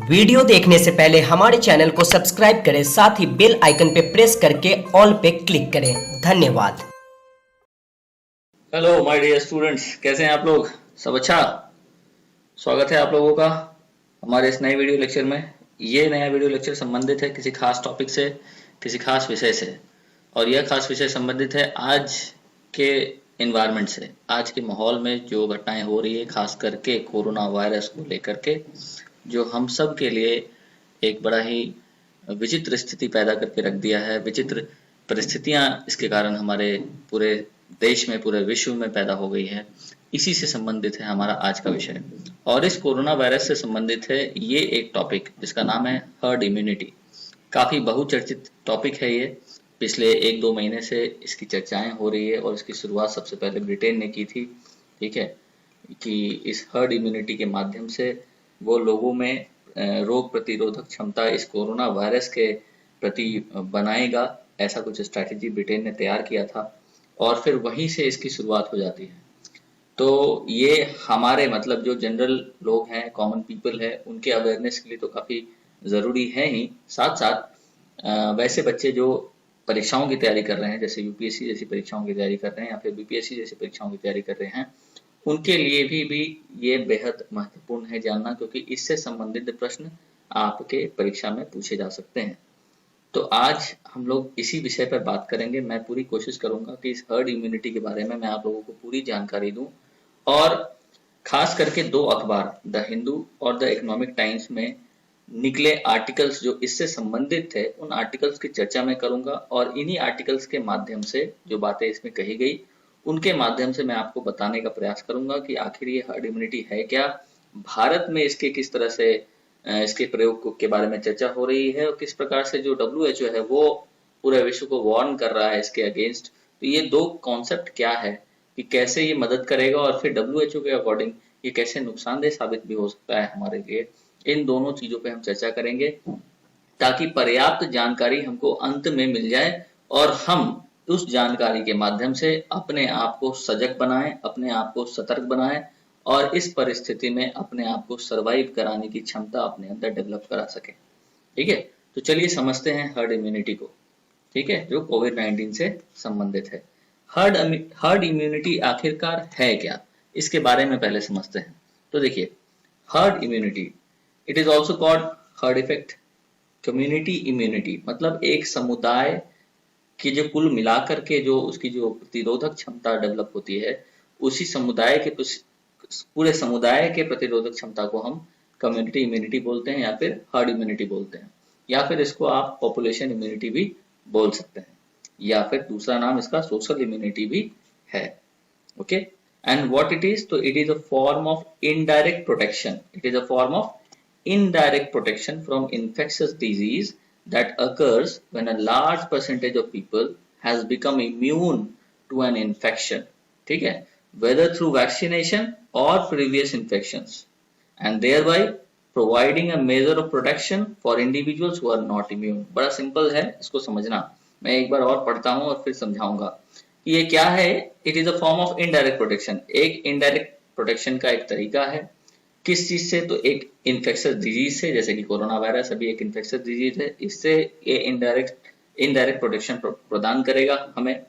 Video देखने से पहले हमारे चैनल को सब्सक्राइब करें, साथ ही बेल आइकन पे प्रेस करके ऑल पे क्लिक करें। धन्यवाद। हेलो माय डियर स्टूडेंट्स, कैसे हैं आप लोग? सब अच्छा? स्वागत है आप लोगों का हमारे इस नए वीडियो लेक्चर में। ये नया वीडियो लेक्चर संबंधित है किसी खास टॉपिक से, किसी खास विषय से, और यह खास विषय संबंधित है आज के एनवायरनमेंट से, आज के माहौल में जो घटनाएं हो रही है, खास करके कोरोना वायरस को लेकर के, जो हम सब के लिए एक बड़ा ही विचित्र स्थिति पैदा करके रख दिया है। विचित्र परिस्थितियां इसके कारण हमारे पूरे देश में, पूरे विश्व में पैदा हो गई है। इसी से संबंधित है हमारा आज का विषय, और इस कोरोना वायरस से संबंधित है ये एक टॉपिक जिसका नाम है हर्ड इम्यूनिटी। काफी बहुचर्चित टॉपिक है ये। पिछले 1-2 महीने से इसकी चर्चाएं हो रही है, और इसकी शुरुआत सबसे पहले ब्रिटेन ने की थी। ठीक है, कि इस हर्ड इम्यूनिटी के माध्यम से वो लोगों में रोग प्रतिरोधक क्षमता इस कोरोना वायरस के प्रति बनाएगा, ऐसा कुछ स्ट्रैटेजी ब्रिटेन ने तैयार किया था, और फिर वहीं से इसकी शुरुआत हो जाती है। तो ये हमारे मतलब जो जनरल लोग हैं, कॉमन पीपल है, उनके अवेयरनेस के लिए तो काफी जरूरी है ही। साथ साथ वैसे बच्चे जो परीक्षाओं की तैयारी कर रहे हैं, जैसे यूपीएससी जैसी परीक्षाओं की तैयारी कर रहे हैं, या फिर बीपीएससी जैसी परीक्षाओं की तैयारी कर रहे हैं, उनके लिए भी ये बेहद महत्वपूर्ण है जानना, क्योंकि इससे संबंधित प्रश्न आपके परीक्षा में पूछे जा सकते हैं। तो आज हम लोग इसी विषय पर बात करेंगे। मैं पूरी कोशिश करूंगा कि इस हर्ड इम्यूनिटी के बारे में मैं आप लोगों को पूरी जानकारी दूं, और खास करके 2 अखबार, द हिंदू और द इकोनॉमिक टाइम्स में निकले आर्टिकल्स जो इससे संबंधित थे, उन आर्टिकल्स की चर्चा मैं करूंगा, और इन्हीं आर्टिकल्स के माध्यम से जो बातें इसमें कही गई, उनके माध्यम से मैं आपको बताने का प्रयास करूंगा कि आखिर ये हर्ड इम्यूनिटी है क्या, भारत में इसके किस तरह से इसके प्रयोग के बारे में चर्चा हो रही है, और किस प्रकार से जो WHO है वो पूरे विश्व को वार्न कर रहा है इसके अगेंस्ट। तो ये 2 कॉन्सेप्ट क्या है कि कैसे ये मदद करेगा, और फिर WHO के अकॉर्डिंग ये कैसे नुकसानदेह साबित भी हो सकता है हमारे लिए, इन दोनों चीजों पे हम चर्चा करेंगे, ताकि पर्याप्त जानकारी हमको अंत में मिल जाए, और हम उस जानकारी के माध्यम से अपने आप को सजग बनाएं, अपने आप को सतर्क बनाएं, और इस परिस्थिति में अपने आप को सरवाइव कराने की क्षमता अपने अंदर डेवलप करा सके। ठीक है, तो चलिए समझते हैं हर्ड इम्यूनिटी को। ठीक है, जो कोविड-19 से संबंधित है। हर्ड इम्यूनिटी आखिरकार है क्या, इसके बारे में पहले समझते हैं। तो देखिए, herd immunity, it is also called heard effect, community immunity, मतलब एक समुदाय की जो कुल मिलाकर के जो उसकी जो प्रतिरोधक क्षमता डेवलप होती है, उसी समुदाय के पूरे समुदाय के प्रतिरोधक क्षमता को हम कम्युनिटी इम्यूनिटी बोलते हैं, या फिर हर्ड इम्यूनिटी बोलते हैं, या फिर इसको आप पॉपुलेशन इम्यूनिटी भी बोल सकते हैं, या फिर दूसरा नाम इसका सोशल इम्यूनिटी भी है। Okay, and what it is? तो it is a form of indirect protection, it is a form of indirect protection from infectious disease that occurs when a large percentage of people has become immune to an infection. ठीक है, whether through vaccination or previous infections, and thereby providing a measure of protection for individuals who are not immune. बड़ा simple है, इसको समझना। मैं एक बार और पढ़ता हूँ और फिर समझाऊंगा कि ये क्या है। It is a form of indirect protection, एक इनडायरेक्ट प्रोटेक्शन का एक तरीका है। किस चीज से? तो एक इन्फेक्शियस डिजीज से, जैसे कि कोरोना वायरस अभी एक इन्फेक्शियस डिजीज है, इससे ये इनडायरेक्ट प्रोटेक्शन प्रदान करेगा हमें।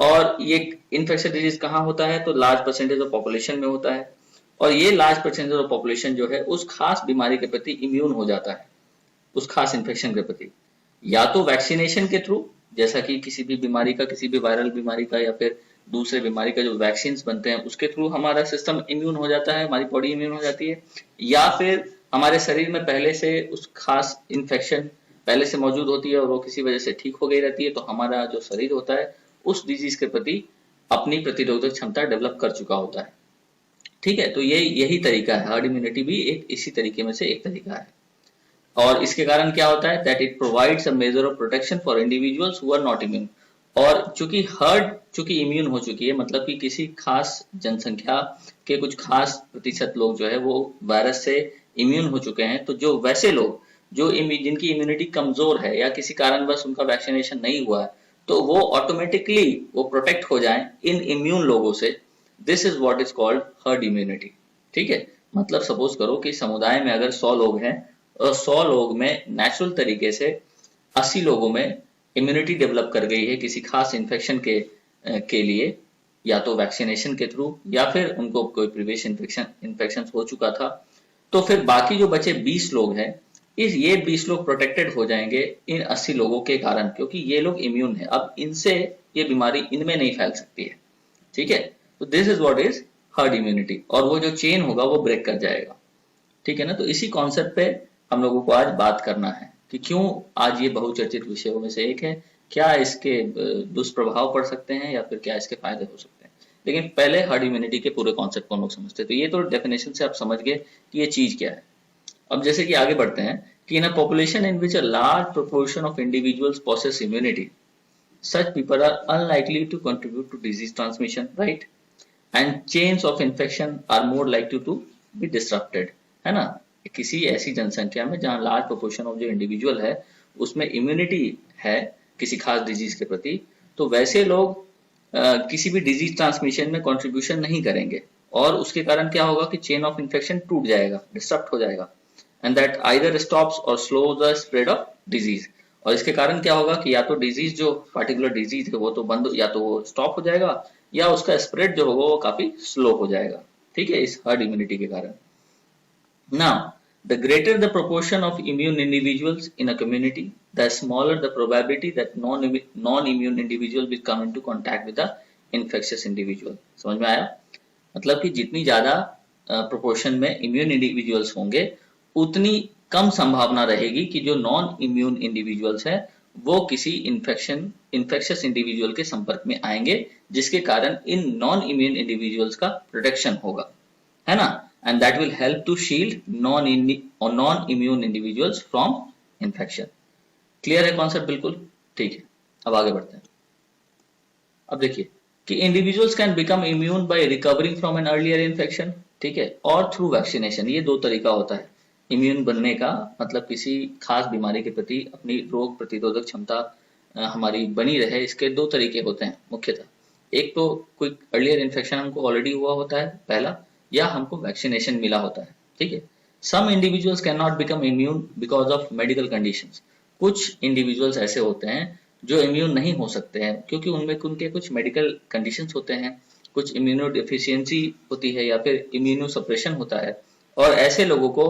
और ये इन्फेक्शियस डिजीज कहाँ होता है? तो लार्ज परसेंटेज ऑफ पॉपुलेशन में होता है, और ये लार्ज परसेंटेज ऑफ पॉपुलेशन जो है उस खास बीमारी के प्रति इम्यून हो जाता है, उस खास इन्फेक्शन के प्रति, या तो वैक्सीनेशन के थ्रू, जैसा कि किसी भी बीमारी का, किसी भी वायरल बीमारी का या फिर दूसरे बीमारी का जो वैक्सीन बनते हैं उसके थ्रू हमारा सिस्टम इम्यून हो जाता है, हमारी बॉडी इम्यून हो जाती है, या फिर हमारे शरीर में पहले से उस खास इन्फेक्शन पहले से मौजूद होती है और वो किसी वजह से ठीक हो गई रहती है, तो हमारा जो शरीर होता है उस डिजीज के प्रति अपनी प्रतिरोधक क्षमता डेवलप कर चुका होता है। ठीक है, तो यही तरीका है। हर्ड इम्यूनिटी भी एक इसी तरीके में से एक तरीका है, और इसके कारण क्या होता है? That it provides a measure of protection for individuals who are not immune. और चूंकि इम्यून हो चुकी है, मतलब कि किसी खास जनसंख्या के कुछ खास प्रतिशत लोग जो है वो वायरस से इम्यून हो चुके हैं, तो जो वैसे लोग जो जिनकी इम्यूनिटी कमजोर है या किसी कारणवश उनका वैक्सीनेशन नहीं हुआ है, तो वो ऑटोमेटिकली वो प्रोटेक्ट हो जाएं इन इम्यून लोगों से। This is what is called heard immunity. ठीक है, मतलब सपोज करो कि समुदाय में अगर 100 लोग हैं, 100 लोग में नेचुरल तरीके से 80 लोगों में इम्यूनिटी डेवलप कर गई है किसी खास इन्फेक्शन के लिए, या तो वैक्सीनेशन के थ्रू या फिर उनको कोई प्रीवियस इन्फेक्शन हो चुका था, तो फिर बाकी जो बचे 20 लोग हैं, ये 20 लोग प्रोटेक्टेड हो जाएंगे इन 80 लोगों के कारण, क्योंकि ये लोग इम्यून है। अब इनसे ये बीमारी इनमें नहीं फैल सकती है, ठीक है। तो this is what is herd immunity, और वो जो चेन होगा वो ब्रेक कर जाएगा, ठीक है ना। तो इसी कॉन्सेप्ट पे हम लोगों को आज बात करना है कि क्यों आज ये बहुचर्चित विषयों में से एक है, क्या इसके दुष्प्रभाव पड़ सकते हैं या फिर क्या इसके फायदे हो सकते हैं। लेकिन पहले हर्ड इम्यूनिटी के पूरे कॉन्सेप्ट को हम लोग समझते हैं। तो ये तो डेफिनेशन से आप समझ गए कि ये चीज क्या है। अब जैसे कि आगे बढ़ते हैं कि in a population in which a large proportion of individuals possess immunity, such people are unlikely to contribute to disease transmission, right? And chains of infection are more likely to be disrupted, है ना। किसी ऐसी जनसंख्या में जहां large proportion of जो individual है उसमें इम्यूनिटी है किसी खास डिजीज के प्रति, तो वैसे लोग किसी भी डिजीज ट्रांसमिशन में कंट्रीब्यूशन नहीं करेंगे, और उसके कारण क्या होगा कि चेन ऑफ इन्फेक्शन टूट जाएगा, डिस्टर्ब हो जाएगा, एंड दैट आइदर स्टॉप्स और slow the spread of disease. और इसके कारण क्या होगा कि या तो डिजीज, जो पर्टिकुलर डिजीज है वो तो बंद, या तो वो स्टॉप हो जाएगा, या उसका स्प्रेड जो होगा वो काफी स्लो हो जाएगा, ठीक है, इस हर्ड इम्यूनिटी के कारण। Now the greater the proportion of immune individuals in a community, the smaller the probability that non-immune individual will come into contact with the infectious individual। समझ में आया? मतलब कि जितनी ज्यादा प्रोपोर्शन में इम्यून इंडिविजुअल्स होंगे उतनी कम संभावना रहेगी कि जो नॉन इम्यून इंडिविजुअल्स हैं वो किसी इन्फेक्शियस इंडिविजुअल के संपर्क में आएंगे, जिसके कारण इन नॉन इम्यून इंडिविजुअल्स का प्रोटेक्शन होगा, है ना। And that will help to shield non-immune individuals from infection। Clear है कॉन्सेप्ट? बिल्कुल ठीक है। अब आगे बढ़ते हैं। अब देखिए कि individuals can become immune by recovering from an earlier infection, ठीक है, और थ्रू वैक्सीनेशन। ये दो तरीका होता है इम्यून बनने का, मतलब किसी खास बीमारी के प्रति अपनी रोग प्रतिरोधक क्षमता हमारी बनी रहे। इसके दो तरीके होते हैं मुख्यतः। एक तो कोई अर्लियर इन्फेक्शन हमको ऑलरेडी हुआ होता है पहला, या हमको वैक्सीनेशन मिला होता है, ठीक है। Some individuals can not become immune because of medical conditions. कुछ इंडिविजुअल्स ऐसे होते हैं जो इम्यून नहीं हो सकते हैं क्योंकि उनमें उनके कुछ मेडिकल कंडीशंस होते हैं, कुछ इम्यूनो डिफिशियंसी होती है या फिर इम्यूनो सप्रेशन होता है, और ऐसे लोगों को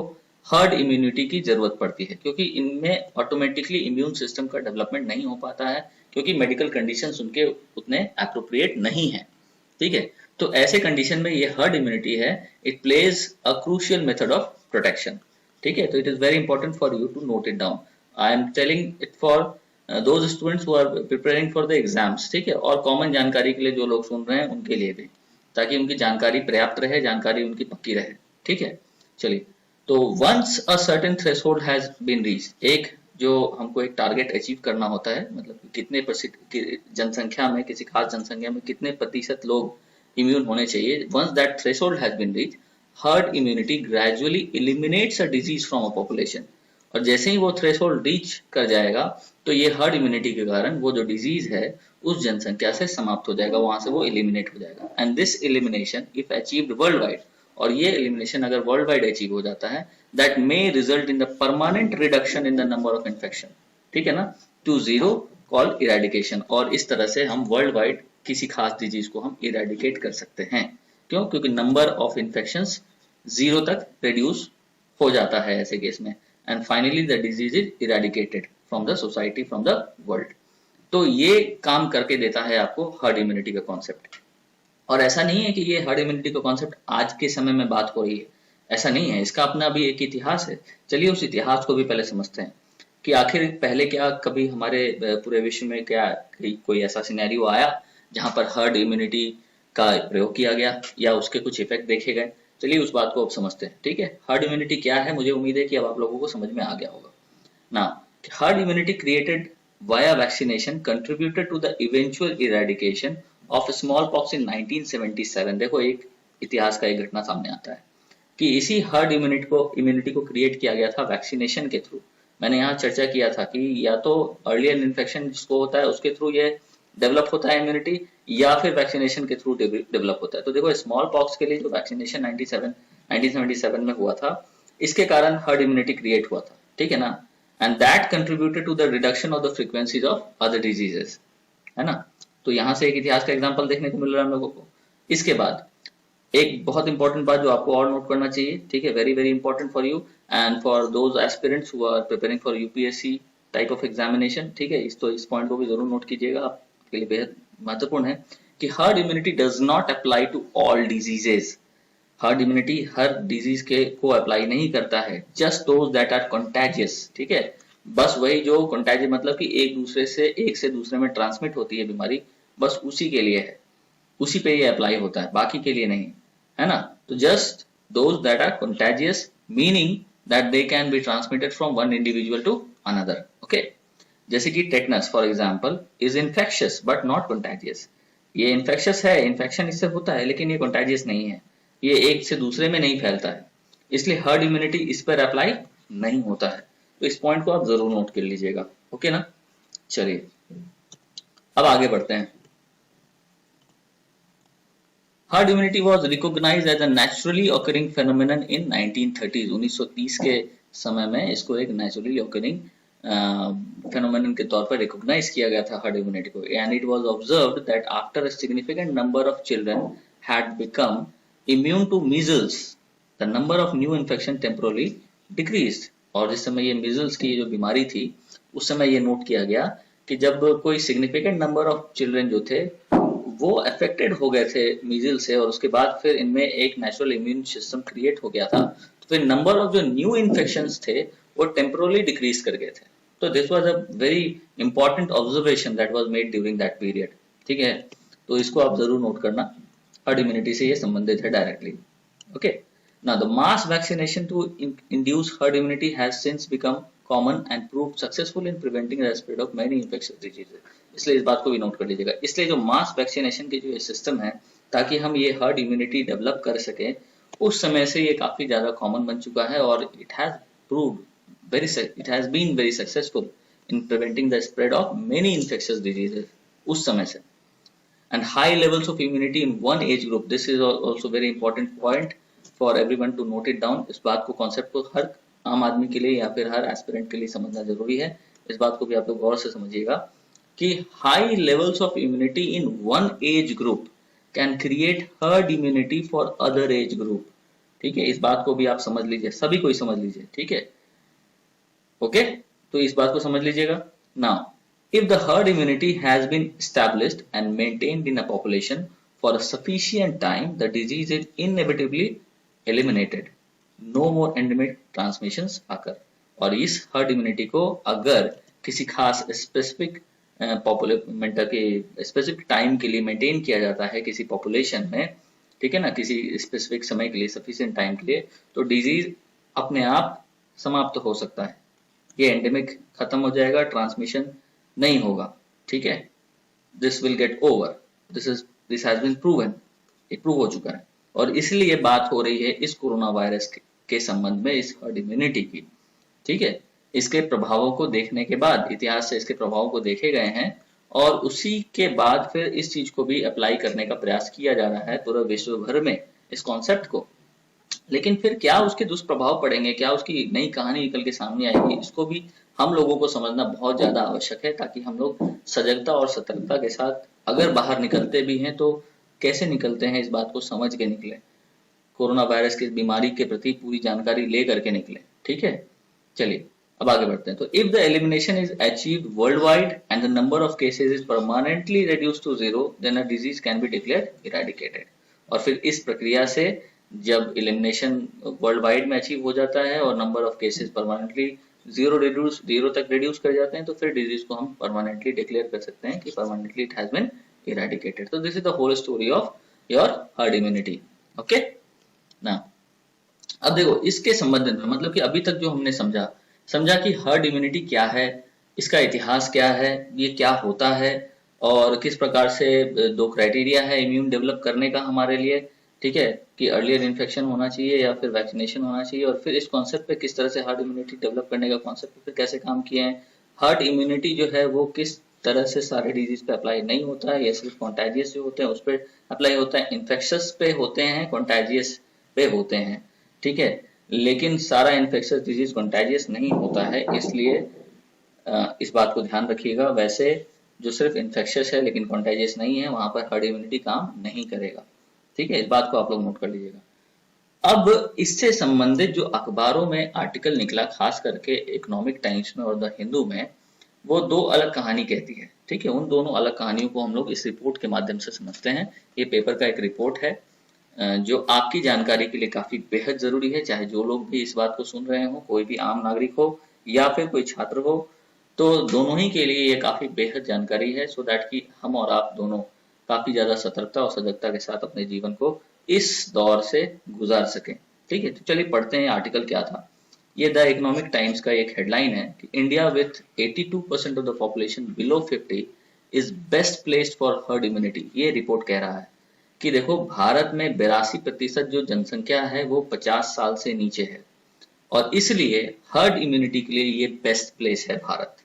हर्ड इम्यूनिटी की जरूरत पड़ती है क्योंकि इनमें ऑटोमेटिकली इम्यून सिस्टम का डेवलपमेंट नहीं हो पाता है क्योंकि मेडिकल कंडीशंस उनके उतने एप्रोप्रिएट नहीं है, ठीक है। तो ऐसे कंडीशन में ये हर्ड इम्यूनिटी है, it plays a crucial method of protection, ठीक है। तो it is very important for you to note it down. I am telling it for those students who are preparing for the exams, ठीक है, और common जानकारी के लिए जो लोग सुन रहे हैं उनके लिए भी, ताकि उनकी जानकारी पर्याप्त रहे, जानकारी उनकी पक्की रहे, ठीक है। चलिए, तो once a certain threshold has been reached, एक जो हमको एक टारगेट अचीव करना होता है, मतलब कितने जनसंख्या में, किसी खास जनसंख्या में कितने प्रतिशत लोग इम्यून होने चाहिए। Once that threshold has been reached, herd immunity gradually eliminates a disease from a population. और जैसे ही वो थ्रेशोल्ड रीच कर जाएगा तो ये हर्ड इम्यूनिटी के कारण वो जो डिजीज है उस जनसंख्या से समाप्त हो जाएगा, वहां से वो एलिमिनेट हो जाएगा। And this elimination if achieved world wide, और ये एलिमिनेशन अगर वर्ल्ड वाइड अचीव हो जाता है, that may result in the permanent reduction in the number of infection, ठीक है ना, टू जीरो कॉल्ड इरेडिकेशन। और इस तरह से हम वर्ल्ड वाइड किसी खास डिजीज को हम इरेडिकेट कर सकते हैं। क्यों? क्योंकि नंबर ऑफ इन्फेक्शंस जीरो तक रिड्यूस हो जाता है ऐसे केस में, and finally the disease is eradicated from the society, from the world. तो ये काम करके देता है आपको हर्ड इम्यूनिटी का कॉन्सेप्ट। और ऐसा नहीं है कि ये हर्ड इम्यूनिटी का कॉन्सेप्ट आज के समय में बात हो रही है, ऐसा नहीं है, इसका अपना भी एक इतिहास है। चलिए उस इतिहास को भी पहले समझते हैं कि आखिर पहले क्या कभी हमारे पूरे विश्व में क्या कोई ऐसा सिनेरियो आया जहां पर हर्ड इम्यूनिटी का प्रयोग किया गया या उसके कुछ इफेक्ट देखे गए। चलिए उस बात को अब समझते हैं, ठीक है। हर्ड इम्यूनिटी क्या है, मुझे उम्मीद है कि अब आप लोगों को समझ में आ गया होगा ना। Herd immunity created via vaccination contributed to the eventual eradication of smallpox in 1977। देखो एक इतिहास का एक घटना सामने आता है कि इसी हर्ड इम्यूनिटी को क्रिएट किया गया था वैक्सीनेशन के थ्रू। मैंने यहाँ चर्चा किया था कि या तो अर्लियर इन्फेक्शन जिसको होता है उसके थ्रू ये डेवलप होता है इम्यूनिटी, या फिर वैक्सीनेशन के थ्रू डेवलप होता है। तो देखो स्मॉल पॉक्स के लिए जो वैक्सीनेशन 1977 में हुआ था, इसके कारण हर्ड इम्यूनिटी क्रिएट हुआ था। ठीक है ना, and that contributed to the reduction of the frequencies of other diseases, है ना। तो यहाँ से एक इतिहास का एग्जाम्पल देखने को मिल रहा है हम लोगों को। इसके बाद एक बहुत इंपॉर्टेंट बात जो आपको और नोट करना चाहिए, ठीक है, very very important for you and for those aspirants who are preparing for UPSC type of examination, ठीक है, इस पॉइंट को भी जरूर नोट कीजिएगा, आपके लिए बेहद महत्वपूर्ण है कि herd immunity does not apply to all diseases. Herd immunity हर डिजीज के को अप्लाई नहीं करता है, just those that are contagious, ठीक है, बस वही जो कंटेजियस मतलब कि एक से दूसरे में ट्रांसमिट होती है बीमारी, बस उसी के लिए है, उसी पे ये अप्लाई होता है, बाकी के लिए नहीं, है ना। तो just those that are contagious, meaning that they can be transmitted from one individual to another, okay. जैसे कि tetanus for example is infectious but not contagious. ये इन्फेक्शियस है, इन्फेक्शन इससे होता है, लेकिन ये कंटेजियस नहीं है, ये एक से दूसरे में नहीं फैलता है, इसलिए हर्ड इम्यूनिटी इस पर अप्लाई नहीं होता है। तो इस पॉइंट को आप जरूर नोट कर लीजिएगा, ओके ना। चलिए अब आगे बढ़ते हैं। Herd immunity was recognised as a naturally occurring phenomenon in 1930s। 1930 के समय में इसको एक नेचुरली ऑकरिंग फेनोमेनन के तौर पर रिकॉग्नाइज किया गया था हर्ड इम्यूनिटी को, and it was observed that after a significant number of children had become immune to measles the number of new infection temporarily decreased. और जिस समय ये मीजल्स की जो बीमारी थी उस समय ये नोट किया गया कि जब कोई सिग्निफिकेंट नंबर ऑफ चिल्ड्रन जो थे वो अफेक्टेड हो गए थे मीजल से, और उसके बाद फिर इनमें एक नेचुरल इम्यून सिस्टम क्रिएट हो गया था, तो फिर नंबर ऑफ जो न्यू इन्फेक्शंस थे वो टेम्पोरली डिक्रीज कर गए थे। तो this was a very important observation that was made during that period, ठीक है। तो इसको आप जरूर नोट करना, हर्ड इम्यूनिटी से ये संबंधित है directly, okay. Now the mass vaccination to induce herd immunity has since become common and proved successful in preventing the spread of many infectious diseases। इसलिए इस बात को भी नोट कर लीजिएगा। इसलिए जो मास वैक्सीनेशन की जो ये सिस्टम है ताकि हम ये हर्ड इम्यूनिटी डेवलप कर सकें, उस समय से ये काफी ज्यादा कॉमन बन चुका है और it has been very successful in preventing the spread of many infectious diseases उस समय से। And high levels of immunity in one age group, this is also very important point for everyone to note it down। इस बात को concept को हर आम आदमी के लिए या फिर हर एस्पिरेंट के लिए समझना जरूरी है। इस बात को भी आप लोग गौर से समझिएगा कि high levels of immunity in one age group can create heard immunity for other age group, ठीक है। इस बात को भी आप समझ लीजिए, सभी को ही समझ लीजिए, ठीक है, ओके। तो इस बात को समझ लीजिएगा। Now if the herd immunity has been established and maintained in a population for a sufficient time, the disease is inevitably eliminated, no more endemic transmissions occur। और इस herd immunity को अगर किसी खास स्पेसिफिक पॉपुलेशन के specific time के लिए maintain किया जाता है किसी पॉपुलेशन में, ठीक है ना, किसी स्पेसिफिक समय के लिए, सफिशिएंट टाइम के लिए, तो डिजीज अपने आप समाप्त हो सकता है, ये एंडेमिक खत्म हो जाएगा, ट्रांसमिशन नहीं होगा, ठीक है। This will get over, this has been proven, ये प्रूव हो चुका है। और इसलिए बात हो रही है इस कोरोना वायरस के संबंध में, इस हर्ड इम्यूनिटी की, ठीक है। इसके प्रभावों को देखने के बाद, इतिहास से इसके प्रभावों को देखे गए हैं और उसी के बाद फिर इस चीज को भी अप्लाई करने का प्रयास किया जा रहा है पूरा विश्व भर में इस कॉन्सेप्ट को। लेकिन फिर क्या उसके दुष्प्रभाव पड़ेंगे, क्या उसकी नई कहानी निकल के सामने आएगी, इसको भी हम लोगों को समझना बहुत ज्यादा आवश्यक है, ताकि हम लोग सजगता और सतर्कता के साथ अगर बाहर निकलते भी हैं तो कैसे निकलते हैं इस बात को समझ के निकले, कोरोना वायरस की बीमारी के प्रति पूरी जानकारी ले करके निकले, ठीक है। चलिए अब आगे बढ़ते हैं। तो if the elimination is achieved world wide and the number of cases is permanently reduced to 0, then a disease can be declared eradicated. और फिर इस प्रक्रिया से जब एलिमिनेशन वर्ल्ड वाइड में अचीव हो जाता है और number of cases permanently zero तक रिड्यूस कर जाते हैं, तो फिर डिजीज को हम परमानेंटली डिक्लेयर कर सकते हैं कि permanently it has been eradicated. तो this is the whole story of your herd immunity, okay ना। अब देखो इसके संबंध में, मतलब कि अभी तक जो हमने समझा कि हर्ड इम्यूनिटी क्या है, इसका इतिहास क्या है, ये क्या होता है और किस प्रकार से दो क्राइटेरिया है इम्यून डेवलप करने का हमारे लिए, ठीक है, कि अर्लियर इन्फेक्शन होना चाहिए या फिर वैक्सीनेशन होना चाहिए, और फिर इस कॉन्सेप्ट पे किस तरह से हर्ड इम्यूनिटी डेवलप करने का कॉन्सेप्ट पे फिर कैसे काम किए हैं। हर्ड इम्यूनिटी जो है वो किस तरह से सारे डिजीज पे अप्लाई नहीं होता है, ये सिर्फ कॉन्टेजियस जो होते हैं उस पर अप्लाई होता है, इन्फेक्शस पे होते हैं, कॉन्टेजियस पे होते हैं, ठीक है। लेकिन सारा इन्फेक्शियस डिजीज कंटेजियस नहीं होता है, इसलिए इस बात को ध्यान रखिएगा। वैसे जो सिर्फ इन्फेक्शियस है लेकिन कंटेजियस नहीं है, वहां पर हर्ड इम्यूनिटी काम नहीं करेगा। ठीक है, इस बात को आप लोग नोट कर लीजिएगा। अब इससे संबंधित जो अखबारों में आर्टिकल निकला, खास करके इकोनॉमिक टाइम्स में और द हिंदू में, वो दो अलग कहानी कहती है। ठीक है, उन दोनों अलग कहानियों को हम लोग इस रिपोर्ट के माध्यम से समझते हैं। ये पेपर का एक रिपोर्ट है जो आपकी जानकारी के लिए काफी बेहद जरूरी है, चाहे जो लोग भी इस बात को सुन रहे हो, कोई भी आम नागरिक हो या फिर कोई छात्र हो, तो दोनों ही के लिए ये काफी बेहद जानकारी है, सो दैट कि हम और आप दोनों काफी ज्यादा सतर्कता और सजगता के साथ अपने जीवन को इस दौर से गुजार सकें। ठीक है, तो चलिए पढ़ते हैं आर्टिकल क्या था। ये द इकोनॉमिक टाइम्स का एक हेडलाइन है कि India with 82% of the population below 50 is best placed for herd immunity. ये रिपोर्ट कह रहा है कि देखो, भारत में 82% जो जनसंख्या है वो 50 साल से नीचे है, और इसलिए हर्ड इम्यूनिटी के लिए ये बेस्ट प्लेस है भारत।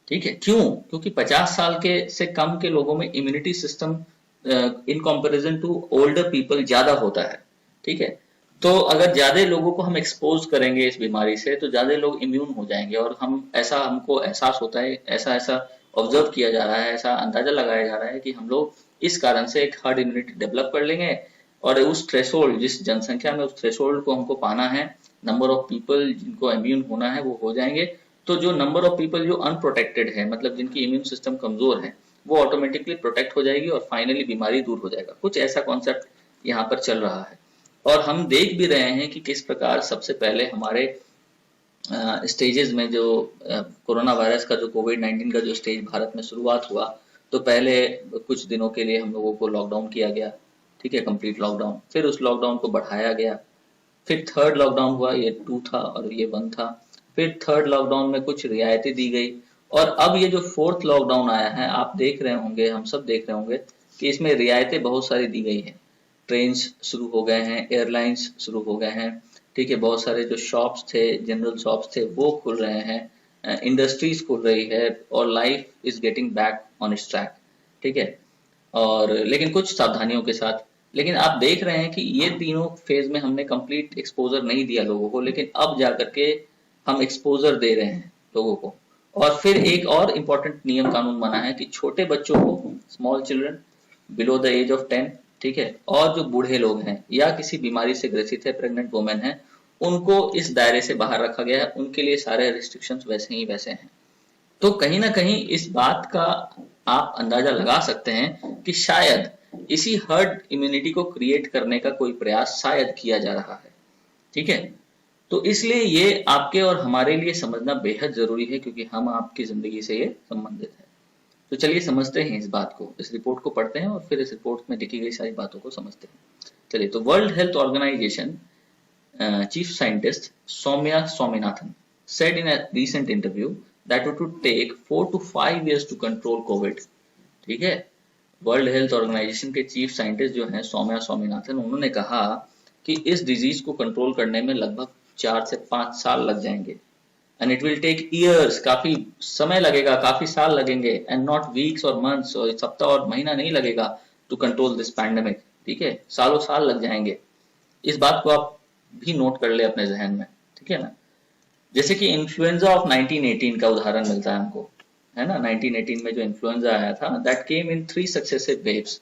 ठीक है, क्यों? क्योंकि 50 साल के से कम के लोगों में immunity system in comparison to older people ज्यादा होता है। ठीक है, तो अगर ज्यादा लोगों को हम एक्सपोज करेंगे इस बीमारी से, तो ज्यादा लोग इम्यून हो जाएंगे, और हमको एहसास होता है, ऐसा ऑब्जर्व किया जा रहा है, ऐसा अंदाजा लगाया जा रहा है कि हम लोग इस कारण से एक हर्ड इम्यूनिटी डेवलप कर लेंगे, और उस थ्रेशोल्ड, जिस जनसंख्या में उस थ्रेशोल्ड को हमको पाना है, नंबर ऑफ पीपल जिनको इम्यून होना है वो हो जाएंगे। तो जो नंबर ऑफ पीपल जो अनप्रोटेक्टेड है, मतलब जिनकी इम्यून सिस्टम कमजोर है, वो ऑटोमेटिकली प्रोटेक्ट हो जाएगी और फाइनली बीमारी दूर हो जाएगा। कुछ ऐसा कॉन्सेप्ट यहाँ पर चल रहा है, और हम देख भी रहे हैं कि किस प्रकार सबसे पहले हमारे स्टेजेस में जो कोरोना वायरस का, जो कोविड-19 का जो स्टेज भारत में शुरुआत हुआ, तो पहले कुछ दिनों के लिए हम लोगों को लॉकडाउन किया गया। ठीक है, कंप्लीट लॉकडाउन, फिर उस लॉकडाउन को बढ़ाया गया, फिर थर्ड लॉकडाउन हुआ, ये 2 था और ये 1 था, फिर थर्ड लॉकडाउन में कुछ रियायतें दी गई, और अब ये जो फोर्थ लॉकडाउन आया है, आप देख रहे होंगे, हम सब देख रहे होंगे कि इसमें रियायतें बहुत सारी दी गई है। ट्रेन्स शुरू हो गए हैं, एयरलाइंस शुरू हो गए हैं। ठीक है, बहुत सारे जो शॉप्स थे, जनरल शॉप्स थे, वो खुल रहे हैं, इंडस्ट्रीज खुल रही है, और life is getting back on it's track. ठीक है, और लेकिन कुछ सावधानियों के साथ। लेकिन आप देख रहे हैं कि ये तीनों फेज में हमने कंप्लीट एक्सपोजर नहीं दिया लोगों को, लेकिन अब जाकर के हम एक्सपोजर दे रहे हैं लोगों को। और फिर एक और इम्पोर्टेंट नियम कानून बना है कि छोटे बच्चों को, small children below the age of 10, ठीक है, और जो बूढ़े लोग हैं या किसी बीमारी से ग्रसित है, प्रेग्नेंट वुमेन है, उनको इस दायरे से बाहर रखा गया है। उनके लिए सारे रिस्ट्रिक्शंस वैसे ही वैसे हैं। तो कहीं ना कहीं इस बात का आप अंदाजा लगा सकते हैं कि शायद इसी हर्ड इम्यूनिटी को क्रिएट करने का कोई प्रयास शायद किया जा रहा है। ठीक है, तो इसलिए ये आपके और हमारे लिए समझना बेहद जरूरी है, क्योंकि हम आपकी जिंदगी से ये संबंधित है। तो चलिए समझते हैं इस बात को, इस रिपोर्ट को पढ़ते हैं और फिर इस रिपोर्ट में लिखी गई सारी बातों को समझते हैं। चलिए, तो World Health Organization chief scientist Soumya Swaminathan said in a recent interview that it would take 4 to 5 years to control COVID। ठीक है, वर्ल्ड हेल्थ ऑर्गेनाइजेशन के चीफ साइंटिस्ट जो हैं सौम्या स्वामीनाथन, उन्होंने कहा कि इस डिजीज को कंट्रोल करने में लगभग 4 से 5 साल लग जाएंगे, and it will take years, काफी समय लगेगा, काफी साल लगेंगे, एंड नॉट वीक्स और मंथ्स, और सप्ताह और महीना नहीं लगेगा टू कंट्रोल दिस पैंडेमिक। ठीक है, सालों साल लग जाएंगे। इस बात को आप भी नोट कर ले अपने जहन में। ठीक है ना, जैसे कि इन्फ्लुएंजा ऑफ 1918 का उदाहरण मिलता है हमको, है ना। 1918 में जो इन्फ्लुएंजा आया था, that came in 3 successive waves,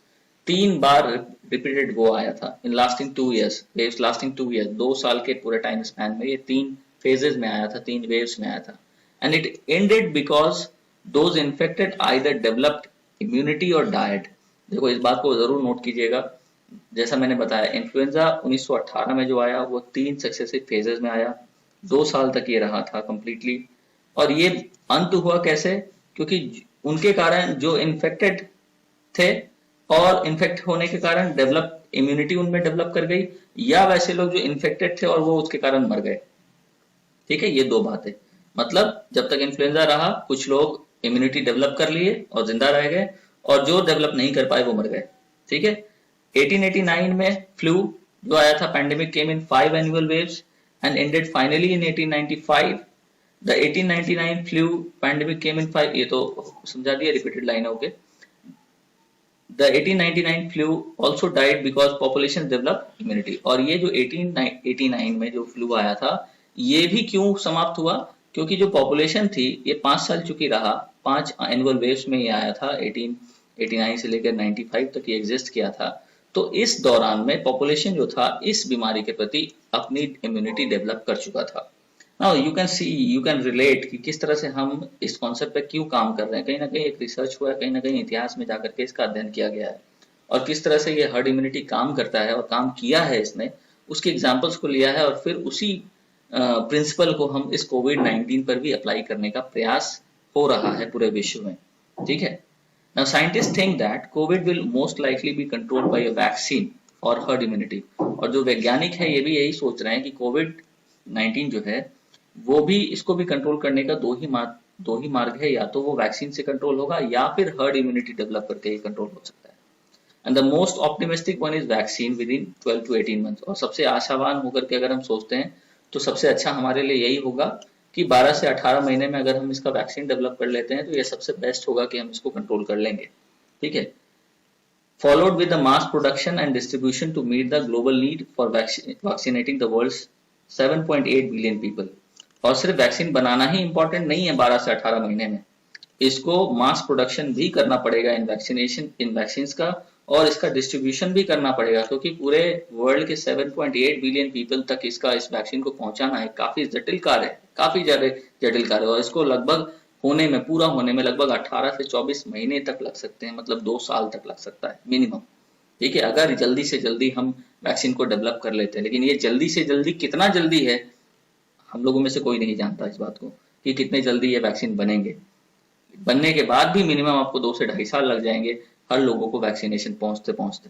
3 बार रिपीटेड वो आया था, in lasting 2 years, waves lasting 2 years, 2 साल के पूरे टाइम स्पैन में ये 3 फेजेस में आया था, 3 वेव्स में आया था। And it ended because those infected either developed immunity और डाइड। देखो, इस बात को जरूर नोट कीजिएगा, जैसा मैंने बताया, इन्फ्लुएंजा 1918 में जो आया वो 3 सक्सेसिव फेजेस में आया, 2 साल तक ये रहा था कंप्लीटली। और ये अंत हुआ कैसे? क्योंकि उनके कारण जो इन्फेक्टेड थे और इन्फेक्ट होने के कारण डेवलप इम्यूनिटी उनमें डेवलप कर गई, या वैसे लोग जो इन्फेक्टेड थे और वो उसके कारण मर गए। ठीक है, ये 2 बातें, मतलब जब तक इन्फ्लुएंजा रहा कुछ लोग इम्यूनिटी डेवलप कर लिए और जिंदा रह गए, और जो डेवलप नहीं कर पाए वो मर गए। ठीक है, 1889 में फ्लू जो आया था, pandemic came in 5 annual waves and ended finally in 1895। The 1899 flu pandemic came in 5, ये तो समझा दिया, रिपीटेड लाइन है, okay. The 1899 flu also died because population develop immunity. और ये जो 1889 में जो फ्लू आया था, ये भी क्यों समाप्त हुआ? क्योंकि जो पॉपुलेशन थी ये 5 साल चुकी रहा, 5 एनुअल वेव्स में ये आया था, 1889 से लेकर 95 तक ये एग्जिस्ट किया था। तो इस दौरान में पॉपुलेशन जो था इस बीमारी के प्रति अपनी इम्यूनिटी डेवलप कर चुका था। Now you can see, you can relate कि किस तरह से हम इस कॉन्सेप्ट पे क्यों काम कर रहे हैं। कहीं ना कहीं एक रिसर्च हुआ है, कहीं ना कहीं इतिहास में जाकर के इसका अध्ययन किया गया है, और किस तरह से ये हर्ड इम्यूनिटी काम करता है और काम किया है इसने, उसके एग्जाम्पल्स को लिया है, और फिर उसी प्रिंसिपल को हम इस कोविड-19 पर भी अप्लाई करने का प्रयास हो रहा है पूरे विश्व में। ठीक है। Now scientists think that COVID will most likely be controlled by a vaccine or herd immunity। और जो वैज्ञानिक है ये भी यही सोच रहे हैं कि कोविड-19 जो है वो भी, इसको भी कंट्रोल करने का दो ही मार्ग है, या तो वो वैक्सीन से कंट्रोल होगा या फिर हर्ड इम्यूनिटी डेवलप करके ही कंट्रोल हो सकता है। And the most optimistic one is vaccine with in 12 to 18 months. और सबसे आशावान होकर के अगर हम सोचते हैं तो सबसे अच्छा हमारे लिए यही होगा कि 12 से 18 महीने में अगर हम इसका वैक्सीन डेवलप कर लेते हैं तो ये सबसे बेस्ट होगा कि हम इसको कंट्रोल कर लेंगे। ठीक है। Followed with the mass production and distribution to meet the global need for vaccinating the world's 7.8 billion people। और सिर्फ वैक्सीन बनाना ही इंपॉर्टेंट नहीं है 12 से 18 महीने में, इसको मास प्रोडक्शन भी करना पड़ेगा इन वैक्सीन्स का, और इसका डिस्ट्रीब्यूशन भी करना पड़ेगा, क्योंकि पूरे वर्ल्ड के 7.8 बिलियन पीपल तक इस वैक्सीन को पहुंचाना है काफी जटिल कार्य है, काफी ज्यादा जटिल कार्य है, और इसको लगभग पूरा होने में लगभग 18 से 24 महीने तक लग सकते हैं, मतलब 2 साल तक लग सकता है मिनिमम। ठीक है, अगर जल्दी से जल्दी हम वैक्सीन को डेवलप कर लेते हैं। लेकिन ये जल्दी से जल्दी कितना जल्दी है, हम लोगों में से कोई नहीं जानता इस बात को कि कितने जल्दी ये वैक्सीन बनेंगे। बनने के बाद भी मिनिमम आपको 2 से 2.5 साल लग जाएंगे हर लोगों को वैक्सीनेशन पहुंचते।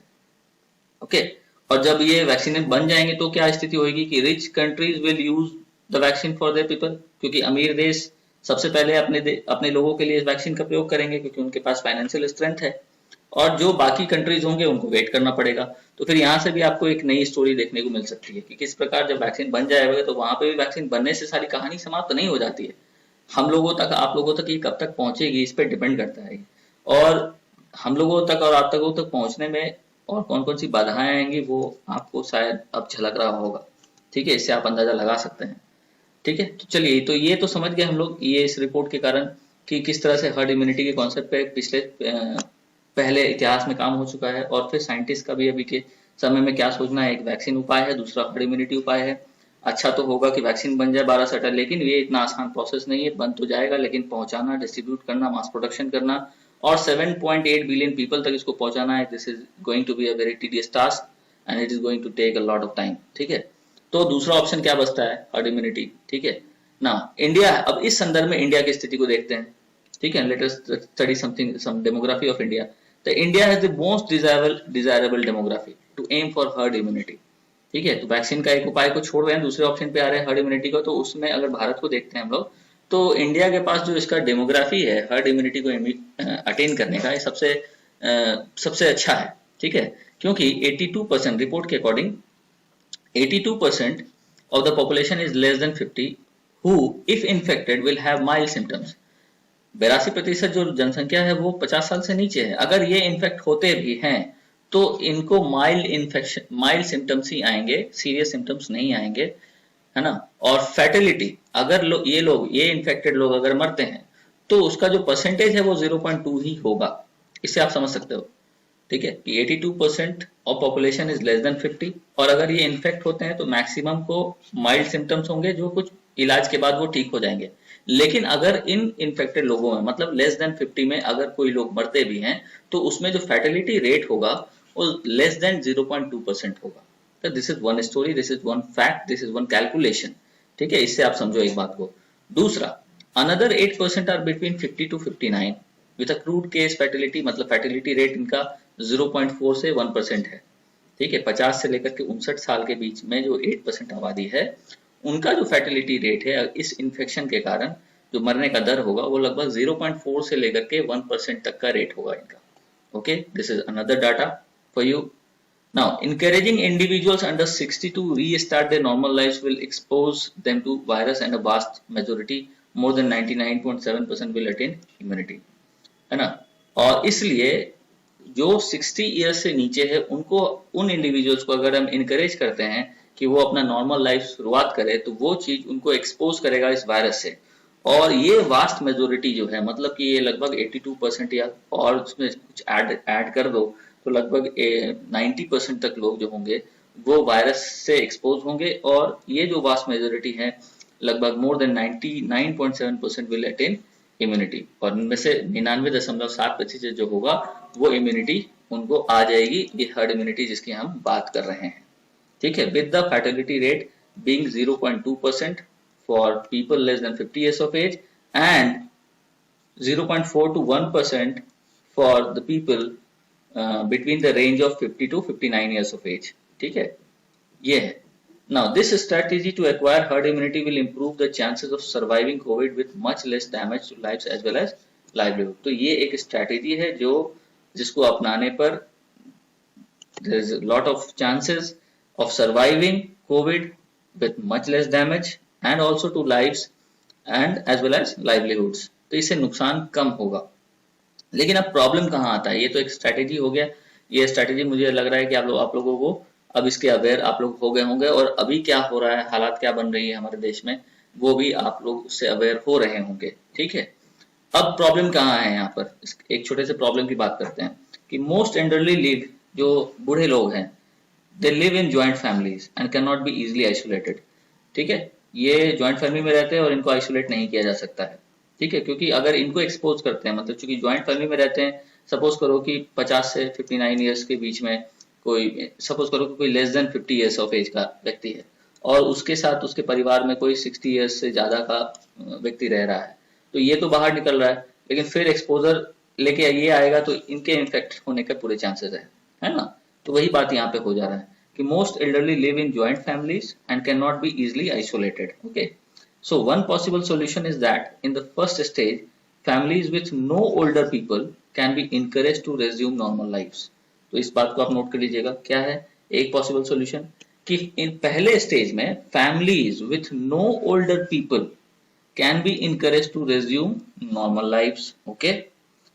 ओके। और जब ये वैक्सीन बन जाएंगे तो क्या स्थिति होगी कि rich countries will use the vaccine for their people, क्योंकि अमीर देश सबसे पहले अपने लोगों के लिए इस वैक्सीन का प्रयोग करेंगे, क्योंकि उनके पास फाइनेंशियल स्ट्रेंथ है, और जो बाकी कंट्रीज होंगे उनको वेट करना पड़ेगा। तो फिर यहाँ से भी आपको एक नई स्टोरी देखने को मिल सकती है कि किस प्रकार जब वैक्सीन बन जाएगा तो वहां पे भी वैक्सीन बनने से सारी कहानी समाप्त नहीं हो जाती है। हम लोगों तक, आप लोगों तक ये कब तक पहुंचेगी इस पर डिपेंड करता है, और हम लोगों तक और आप लोगों तक पहुंचने में और कौन कौन सी बाधाएं आएंगी वो आपको शायद अब झलक रहा होगा। ठीक है, इससे आप अंदाजा लगा सकते हैं। ठीक है, तो चलिए, तो ये तो समझ गए हम लोग ये इस रिपोर्ट के कारण कि किस तरह से हर्ड इम्यूनिटी के कॉन्सेप्ट पे पिछले पहले इतिहास में काम हो चुका है, और फिर साइंटिस्ट का भी अभी के समय में क्या सोचना है। एक वैक्सीन उपाय है, दूसरा हर्ड इम्यूनिटी उपाय है। अच्छा तो होगा कि वैक्सीन बन जाए 12 से 18, लेकिन ये इतना आसान प्रोसेस नहीं है। बन तो जाएगा, लेकिन पहुंचाना, डिस्ट्रीब्यूट करना, मास प्रोडक्शन करना और 7.8 बिलियन पीपल तक इसको पहुंचाना है, this is going to be a very tedious task and it is going to take a lot of time. ठीक है, तो दूसरा ऑप्शन क्या बचता है, हर्ड इम्यूनिटी। ठीक है ना, इंडिया, अब इस संदर्भ में इंडिया की स्थिति को देखते हैं। ठीक है, let us study some demography of India. The India has the most desirable demography to aim for herd immunity. ठीक है, तो वैक्सीन का एक उपाय को छोड़ रहे हैं, दूसरे ऑप्शन पे आ रहे हैं हर्ड इम्यूनिटी को। तो उसमें अगर भारत को देखते हैं हम लोग, तो इंडिया के पास जो इसका डेमोग्राफी है हर्ड इम्यूनिटी को अटेन करने का, ये सबसे अच्छा है। ठीक है, क्योंकि 82% रिपोर्ट के according 82% of the population is less than 50 who if infected will have mild symptoms। 82% जो जनसंख्या है वो 50 साल से नीचे है। अगर ये इन्फेक्ट होते भी हैं तो इनको माइल्ड सिम्टम्स ही आएंगे, सीरियस सिम्टम्स नहीं आएंगे, है ना। और फैटिलिटी, अगर ये इन्फेक्टेड लोग अगर मरते हैं तो उसका जो परसेंटेज है वो 0.2 ही होगा। इससे आप समझ सकते हो। ठीक है, कि 82% of population is less than 50, और अगर ये इन्फेक्ट होते हैं तो मैक्सिमम को माइल्ड सिम्टम्स होंगे जो कुछ इलाज के बाद वो ठीक हो जाएंगे। लेकिन अगर इन इन्फेक्टेड लोगों में, मतलब लेस देन 50 में अगर कोई लोग मरते भी हैं तो उसमें जो फैटिलिटी रेट होगा वो लेस देन 0.2% होगा। तो this is one story, this is one fact, this is one calculation. ठीक है, इससे आप समझो एक बात को। दूसरा, another 8% are between 50 to 59 with a crude case fatality, मतलब फैटिलिटी रेट इनका 0.4 से 1% है। ठीक है, 50 से लेकर के 59 साल के बीच में जो 8% आबादी है उनका जो फैटिलिटी रेट है इस इन्फेक्शन के कारण जो मरने का दर होगा वो लगभग 0.4 से लेकर के 1% तक का रेट होगा इनका। Okay, this is another data for you. Now, encouraging individuals under 60 to restart their normal lives will expose them to virus and a vast majority, more than 99.7% will attain immunity, है ना। और इसलिए जो 60 years से नीचे है उनको, उन इंडिविजुअल्स को अगर हम इनकरेज करते हैं कि वो अपना नॉर्मल लाइफ शुरुआत करे, तो वो चीज उनको एक्सपोज करेगा इस वायरस से। और ये वास्ट मेजोरिटी जो है, मतलब कि ये लगभग 82% या और उसमें कुछ ऐड कर दो तो लगभग 90% तक लोग जो होंगे वो वायरस से एक्सपोज होंगे। और ये जो वास्ट मेजोरिटी है, लगभग more than 99.7% will attain immunity, और इनमें से 99.7% जो होगा वो इम्यूनिटी उनको आ जाएगी। ये हर्ड इम्यूनिटी जिसकी हम बात कर रहे हैं, ठीक है। With the fatality rate being 0.2% for people less than 50 years of age and 0.4 to 1% for the people between the range of 50 to 59 years of age, ठीक है, ये है। Now this strategy to acquire herd immunity will improve the chances of surviving COVID with much less damage to lives as well as livelihood। तो ये एक strategy है जो जिसको अपनाने पर there is a lot of chances of surviving COVID with much less damage and also to lives and as well as livelihoods। तो इससे नुकसान कम होगा। लेकिन अब प्रॉब्लम कहाँ आता है? ये तो एक स्ट्रैटेजी हो गया, ये स्ट्रैटेजी मुझे लग रहा है कि आप लोगों को अब इसके अवेयर आप लोग हो गए होंगे, और अभी क्या हो रहा है, हालात क्या बन रही है हमारे देश में, वो भी आप लोग उससे अवेयर हो रहे होंगे, ठीक है। अब प्रॉब्लम कहाँ है यहाँ पर? एक छोटे से प्रॉब्लम की बात करते हैं कि मोस्ट एल्डरली लिव, जो बूढ़े लोग हैं, they live in joint families and can not be easily isolated, ठीक है। ये ज्वाइंट फैमिली में रहते हैं और इनको आइसोलेट नहीं किया जा सकता है, ठीक है, क्योंकि अगर इनको एक्सपोज करते हैं, मतलब चूंकि ज्वाइंट फैमिली में रहते हैं, सपोज करो कि 50 से 59 ईयर्स के बीच में कोई, सपोज करो कि कोई less than 50 years of age का व्यक्ति है और उसके साथ उसके परिवार में कोई 60 ईयर्स से ज्यादा का व्यक्ति रह रहा है, तो ये तो बाहर निकल रहा है, लेकिन फिर एक्सपोजर लेके ये आएगा तो इनके इन्फेक्ट होने के पूरे चांसेस है ना। तो वही बात यहाँ पे हो जा रहा है कि most elderly live in joint families and cannot be easily isolated, okay। So one possible solution is that in the first stage families with no older people can be encouraged to resume normal lives। तो इस बात को आप note कर लीजिएगा, क्या है एक पॉसिबल सॉल्यूशन, कि इन पहले स्टेज में families with no older people can be encouraged to resume normal lives, okay।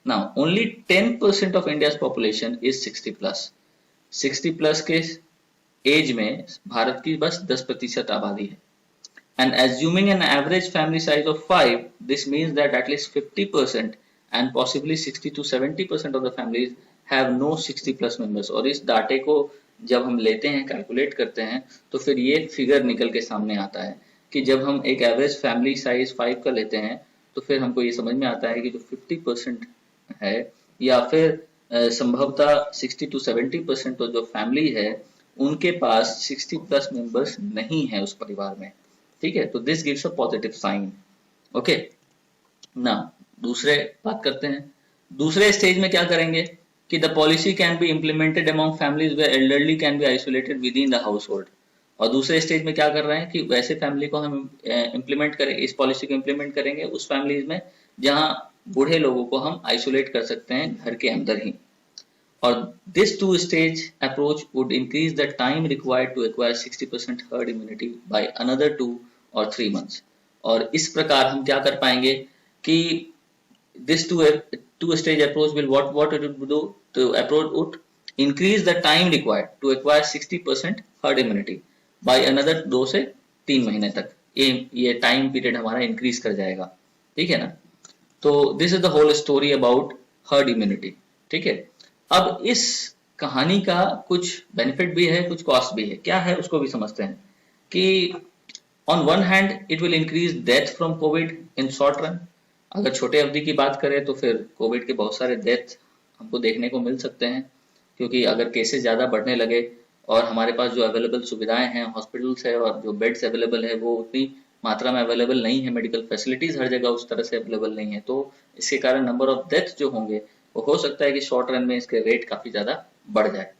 Now only 10% of India's population is 60 plus। 60 plus के एज में भारत की बस 10% आबादी है। And assuming an average family size of 5, this means that at least 50% and possibly 60 to 70% of the families have no 60 plus members. और इस डाटे को जब हम लेते हैं, कैलकुलेट करते हैं, तो फिर ये फिगर निकल के सामने आता है कि जब हम एक एवरेज फैमिली साइज 5 का लेते हैं तो फिर हमको ये समझ में आता है कि जो 50% है या फिर संभवतः 60 to 70% जो फैमिली है उनके पास 60 प्लस मेंबर्स नहीं है उस परिवार में, ठीक है। तो this gives a positive sign, okay ना। दूसरे बात करते हैं, दूसरे स्टेज में क्या करेंगे कि the policy can be implemented among families where elderly can be isolated within the household. और दूसरे स्टेज में क्या कर रहे हैं कि वैसे फैमिली को हम इम्प्लीमेंट करेंगे, इस पॉलिसी को इम्प्लीमेंट करेंगे उस फैमिलीज में जहां बूढ़े लोगों को हम आइसोलेट कर सकते हैं घर के अंदर ही। और this two-stage approach would increase the time required to acquire 60% herd immunity by another 2 or 3 months। और इस प्रकार हम क्या कर पाएंगे कि this two-stage approach will what it would do, to approach would increase the time required to acquire 60% herd immunity by another 2 से 3 महीने तक। ये टाइम पीरियड हमारा इंक्रीज कर जाएगा, ठीक है ना। तो this is the whole story about herd immunity, ठीक है। अब इस कहानी का कुछ बेनिफिट भी है, कुछ कॉस्ट भी है। क्या है उसको भी समझते हैं कि on one hand it will increase death from Covid in short run. अगर छोटे अवधि की बात करें तो फिर कोविड के बहुत सारे डेथ हमको देखने को मिल सकते हैं, क्योंकि अगर केसेस ज़्यादा बढ़ने लगे और हमारे पास जो अवेलेबल सुविधाएं हैं, हॉस्पिटल्स है और जो बेड्स अवेलेबल है वो उतनी मात्रा में अवेलेबल नहीं है, मेडिकल फैसिलिटीज हर जगह उस तरह से अवेलेबल नहीं है, तो इसके कारण नंबर ऑफ डेथ जो होंगे वो हो सकता है कि शॉर्ट रन में इसके रेट काफी ज्यादा बढ़ जाए।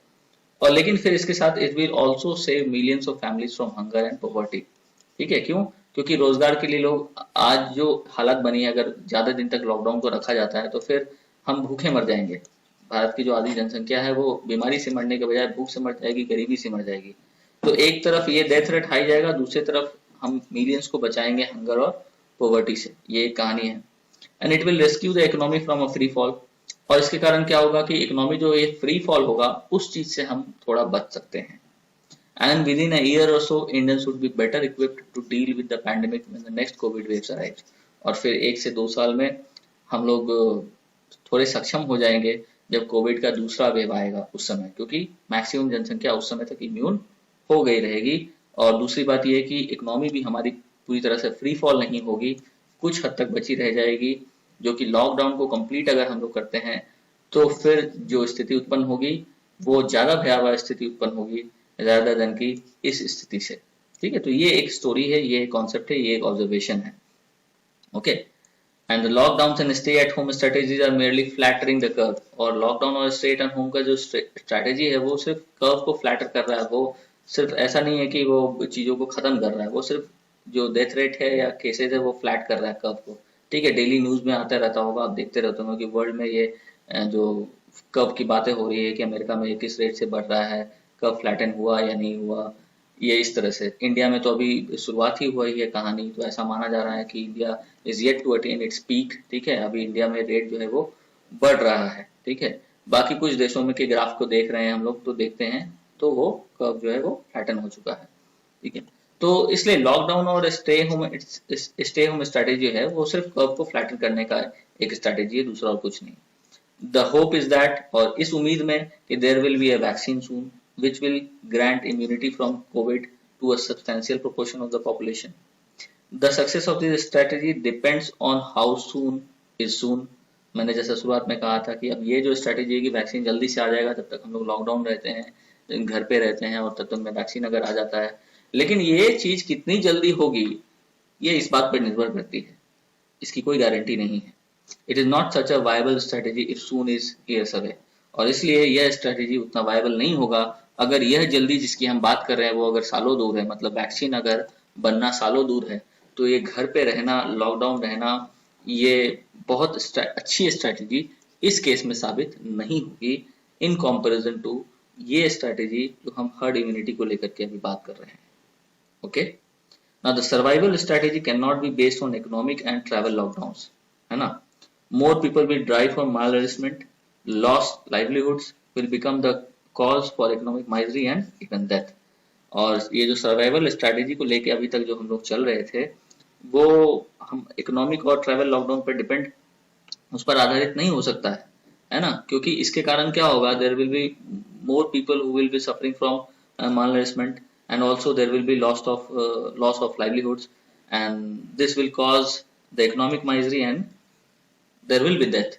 और लेकिन फिर इसके साथ it will also save millions of families from hunger and poverty, ठीक है। क्यों? क्योंकि रोजगार के लिए लोग, आज जो हालत बनी है, अगर ज्यादा दिन तक लॉकडाउन को रखा जाता है तो फिर हम भूखे मर जाएंगे। भारत की जो आधी जनसंख्या है वो बीमारी से मरने के बजाय भूख से मर जाएगी, गरीबी से मर जाएगी। तो एक तरफ ये डेथ रेट हाई जाएगा, दूसरी तरफ हम मिलियंस को बचाएंगे हंगर और पॉवर्टी से। ये एक कहानी है। And it will rescue the economy from a free fall. और इसके कारण क्या होगा कि इकोनॉमी जो ये फ्री फॉल होगा उस चीज से हम थोड़ा बच सकते हैं। And within a year or so, Indians would be better equipped to deal with the pandemic when the next COVID waves arrives. और फिर 1 से 2 साल में हम लोग थोड़े सक्षम हो जाएंगे जब कोविड का दूसरा वेव आएगा उस समय, क्योंकि मैक्सिमम जनसंख्या उस समय तक इम्यून हो गई रहेगी। और दूसरी बात यह है कि इकोनॉमी भी हमारी पूरी तरह से फ्री फॉल नहीं होगी, कुछ हद तक बची रह जाएगी, जो कि लॉकडाउन को कंप्लीट अगर हम लोग करते हैं तो फिर जो स्थिति उत्पन्न होगी वो ज्यादा भयावह स्थिति उत्पन्न होगी rather than की इस स्थिति से। ठीक है, तो ये एक स्टोरी है, ये एक कॉन्सेप्ट है, ये एक ऑब्जर्वेशन है। Okay, and the lockdown and stay at home strategies are merely flattering the curve. और लॉकडाउन और स्टे एट होम का जो स्ट्रेटेजी है वो सिर्फ कर्व को फ्लैटर कर रहा है, वो सिर्फ ऐसा नहीं है कि वो चीजों को खत्म कर रहा है, वो सिर्फ जो डेथ रेट है या केसेज है वो फ्लैट कर रहा है कर्व को। ठीक है, डेली न्यूज में आता रहता होगा, आप देखते रहते होंगे कि वर्ल्ड में ये जो कर्व की बातें हो रही है कि अमेरिका में किस रेट से बढ़ रहा है, कब फ्लैटन हुआ या नहीं हुआ, ये इस तरह से। इंडिया में तो अभी शुरुआत ही हुई है कहानी, तो ऐसा माना जा रहा है कि India is yet to attain its peak. ठीक है, अभी इंडिया में रेट जो है वो बढ़ रहा है। ठीक है, बाकी कुछ देशों में के ग्राफ को देख रहे हैं हम लोग, तो देखते हैं तो वो कर्व जो है वो फ्लैटन हो चुका है। ठीक है, तो इसलिए लॉकडाउन और स्टे होम स्ट्रेटेजी है वो सिर्फ कर्व को फ्लैटन करने का एक स्ट्रेटेजी है, दूसरा और कुछ नहीं। द होप इज दैट, और इस उम्मीद में कि there will be a vaccine soon which will grant immunity from COVID to a substantial proportion of the population. The success of this strategy depends on how soon is soon. मैंने जैसा शुरुआत में कहा था कि अब ये जो स्ट्रेटेजी है कि वैक्सीन जल्दी से आ जाएगा, तब तक हम लोग लॉकडाउन रहते हैं, घर पे रहते हैं, और तब तक में वैक्सीन अगर आ जाता है, लेकिन ये चीज कितनी जल्दी होगी ये इस बात पर निर्भर करती है, इसकी कोई गारंटी नहीं है। It is not such a viable strategy if soon is years away. और इसलिए यह स्ट्रेटेजी उतना वायबल नहीं होगा अगर यह जल्दी जिसकी हम बात कर रहे हैं वो अगर सालों दूर है, मतलब वैक्सीन अगर बनना सालों दूर है, तो ये घर पे रहना, लॉकडाउन रहना, ये बहुत अच्छी स्ट्रेटेजी इस केस में साबित नहीं होगी इन कंपैरिजन टू ये स्ट्रेटेजी जो हम हर्ड इम्यूनिटी को लेकर के अभी बात कर रहे हैं। Okay, now the survival strategy can not be based on economic and travel lockdowns, है ना। More people will drive for malnourishment, lost livelihoods will become the cause for economic misery and even death। और ये जो survival strategy को लेके अभी तक जो हम लोग चल रहे थे वो हम इकोनॉमिक और ट्रैवल लॉकडाउन पर डिपेंड, उस पर आधारित नहीं हो सकता है ना, क्योंकि इसके कारण क्या होगा, there will be more people who will be suffering from malnourishment and also there will be loss of livelihoods, and this will cause the economic misery and there will be death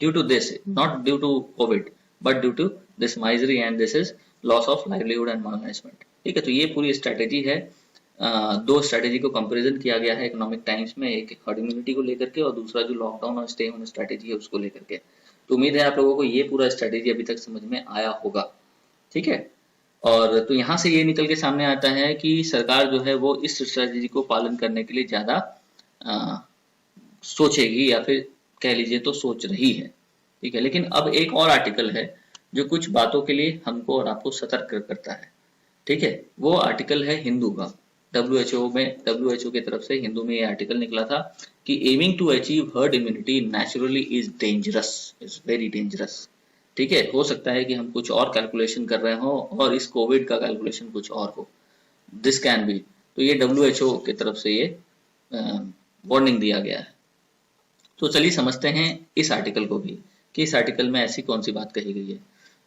due to this, not due to COVID but due to this misery, and this is loss of livelihood and malnourishment। ठीक है, तो ये पूरी strategy है। दो strategy को comparison किया गया है इकोनॉमिक टाइम्स में, एक हर्ड इम्यूनिटी को लेकर के और दूसरा जो लॉकडाउन और स्टे होम स्ट्रेटेजी है उसको लेकर के। तो उम्मीद है आप लोगों को ये पूरा स्ट्रेटेजी अभी तक समझ में आया होगा। ठीक है, और तो यहाँ से ये निकल के सामने आता है कि सरकार जो है वो इस स्ट्रेटेजी को पालन करने के लिए ज्यादा सोचेगी, या फिर कह लीजिए तो सोच रही है। ठीक है, लेकिन अब एक और आर्टिकल है जो कुछ बातों के लिए हमको और आपको सतर्क करता है। ठीक है, वो आर्टिकल है हिंदू का, WHO की तरफ से हिंदू में ये आर्टिकल निकला था कि aiming to achieve herd immunity naturally is dangerous, is very dangerous. ठीक है, हो सकता है कि हम कुछ और कैलकुलेशन कर रहे हो और इस कोविड का कैलकुलेशन कुछ और हो, दिस कैन बी। तो ये WHO की तरफ से ये वार्निंग दिया गया है। तो चलिए समझते हैं इस आर्टिकल को भी कि इस आर्टिकल में ऐसी कौन सी बात कही गई है।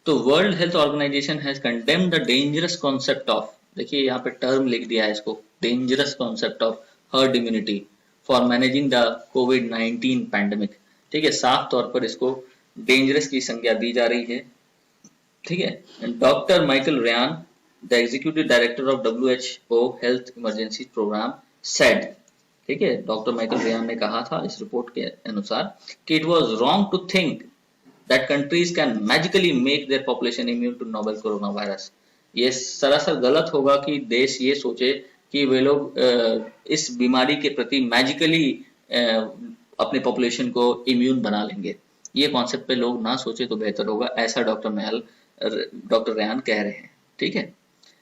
तो World Health Organization has condemned the dangerous concept of, देखिए यहाँ पे टर्म लिख दिया है इसको, dangerous concept of herd immunity for managing the COVID-19 pandemic. ठीक है, साफ तौर पर इसको डेंजरस की संज्ञा दी जा रही है। ठीक है, doctor Michael Ryan, the executive director of WHO health emergency programme said, ठीक है, डॉक्टर माइकल रियान ने कहा था इस रिपोर्ट के अनुसार कि it was wrong to think that countries can magically make their population immune to novel coronavirus. ये सरासर गलत होगा कि देश ये सोचे कि वे लोग इस बीमारी के प्रति मैजिकली अपने पॉपुलेशन को इम्यून बना लेंगे। ये कॉन्सेप्ट पे लोग ना सोचे तो बेहतर होगा, ऐसा डॉक्टर रियान कह रहे हैं। ठीक है,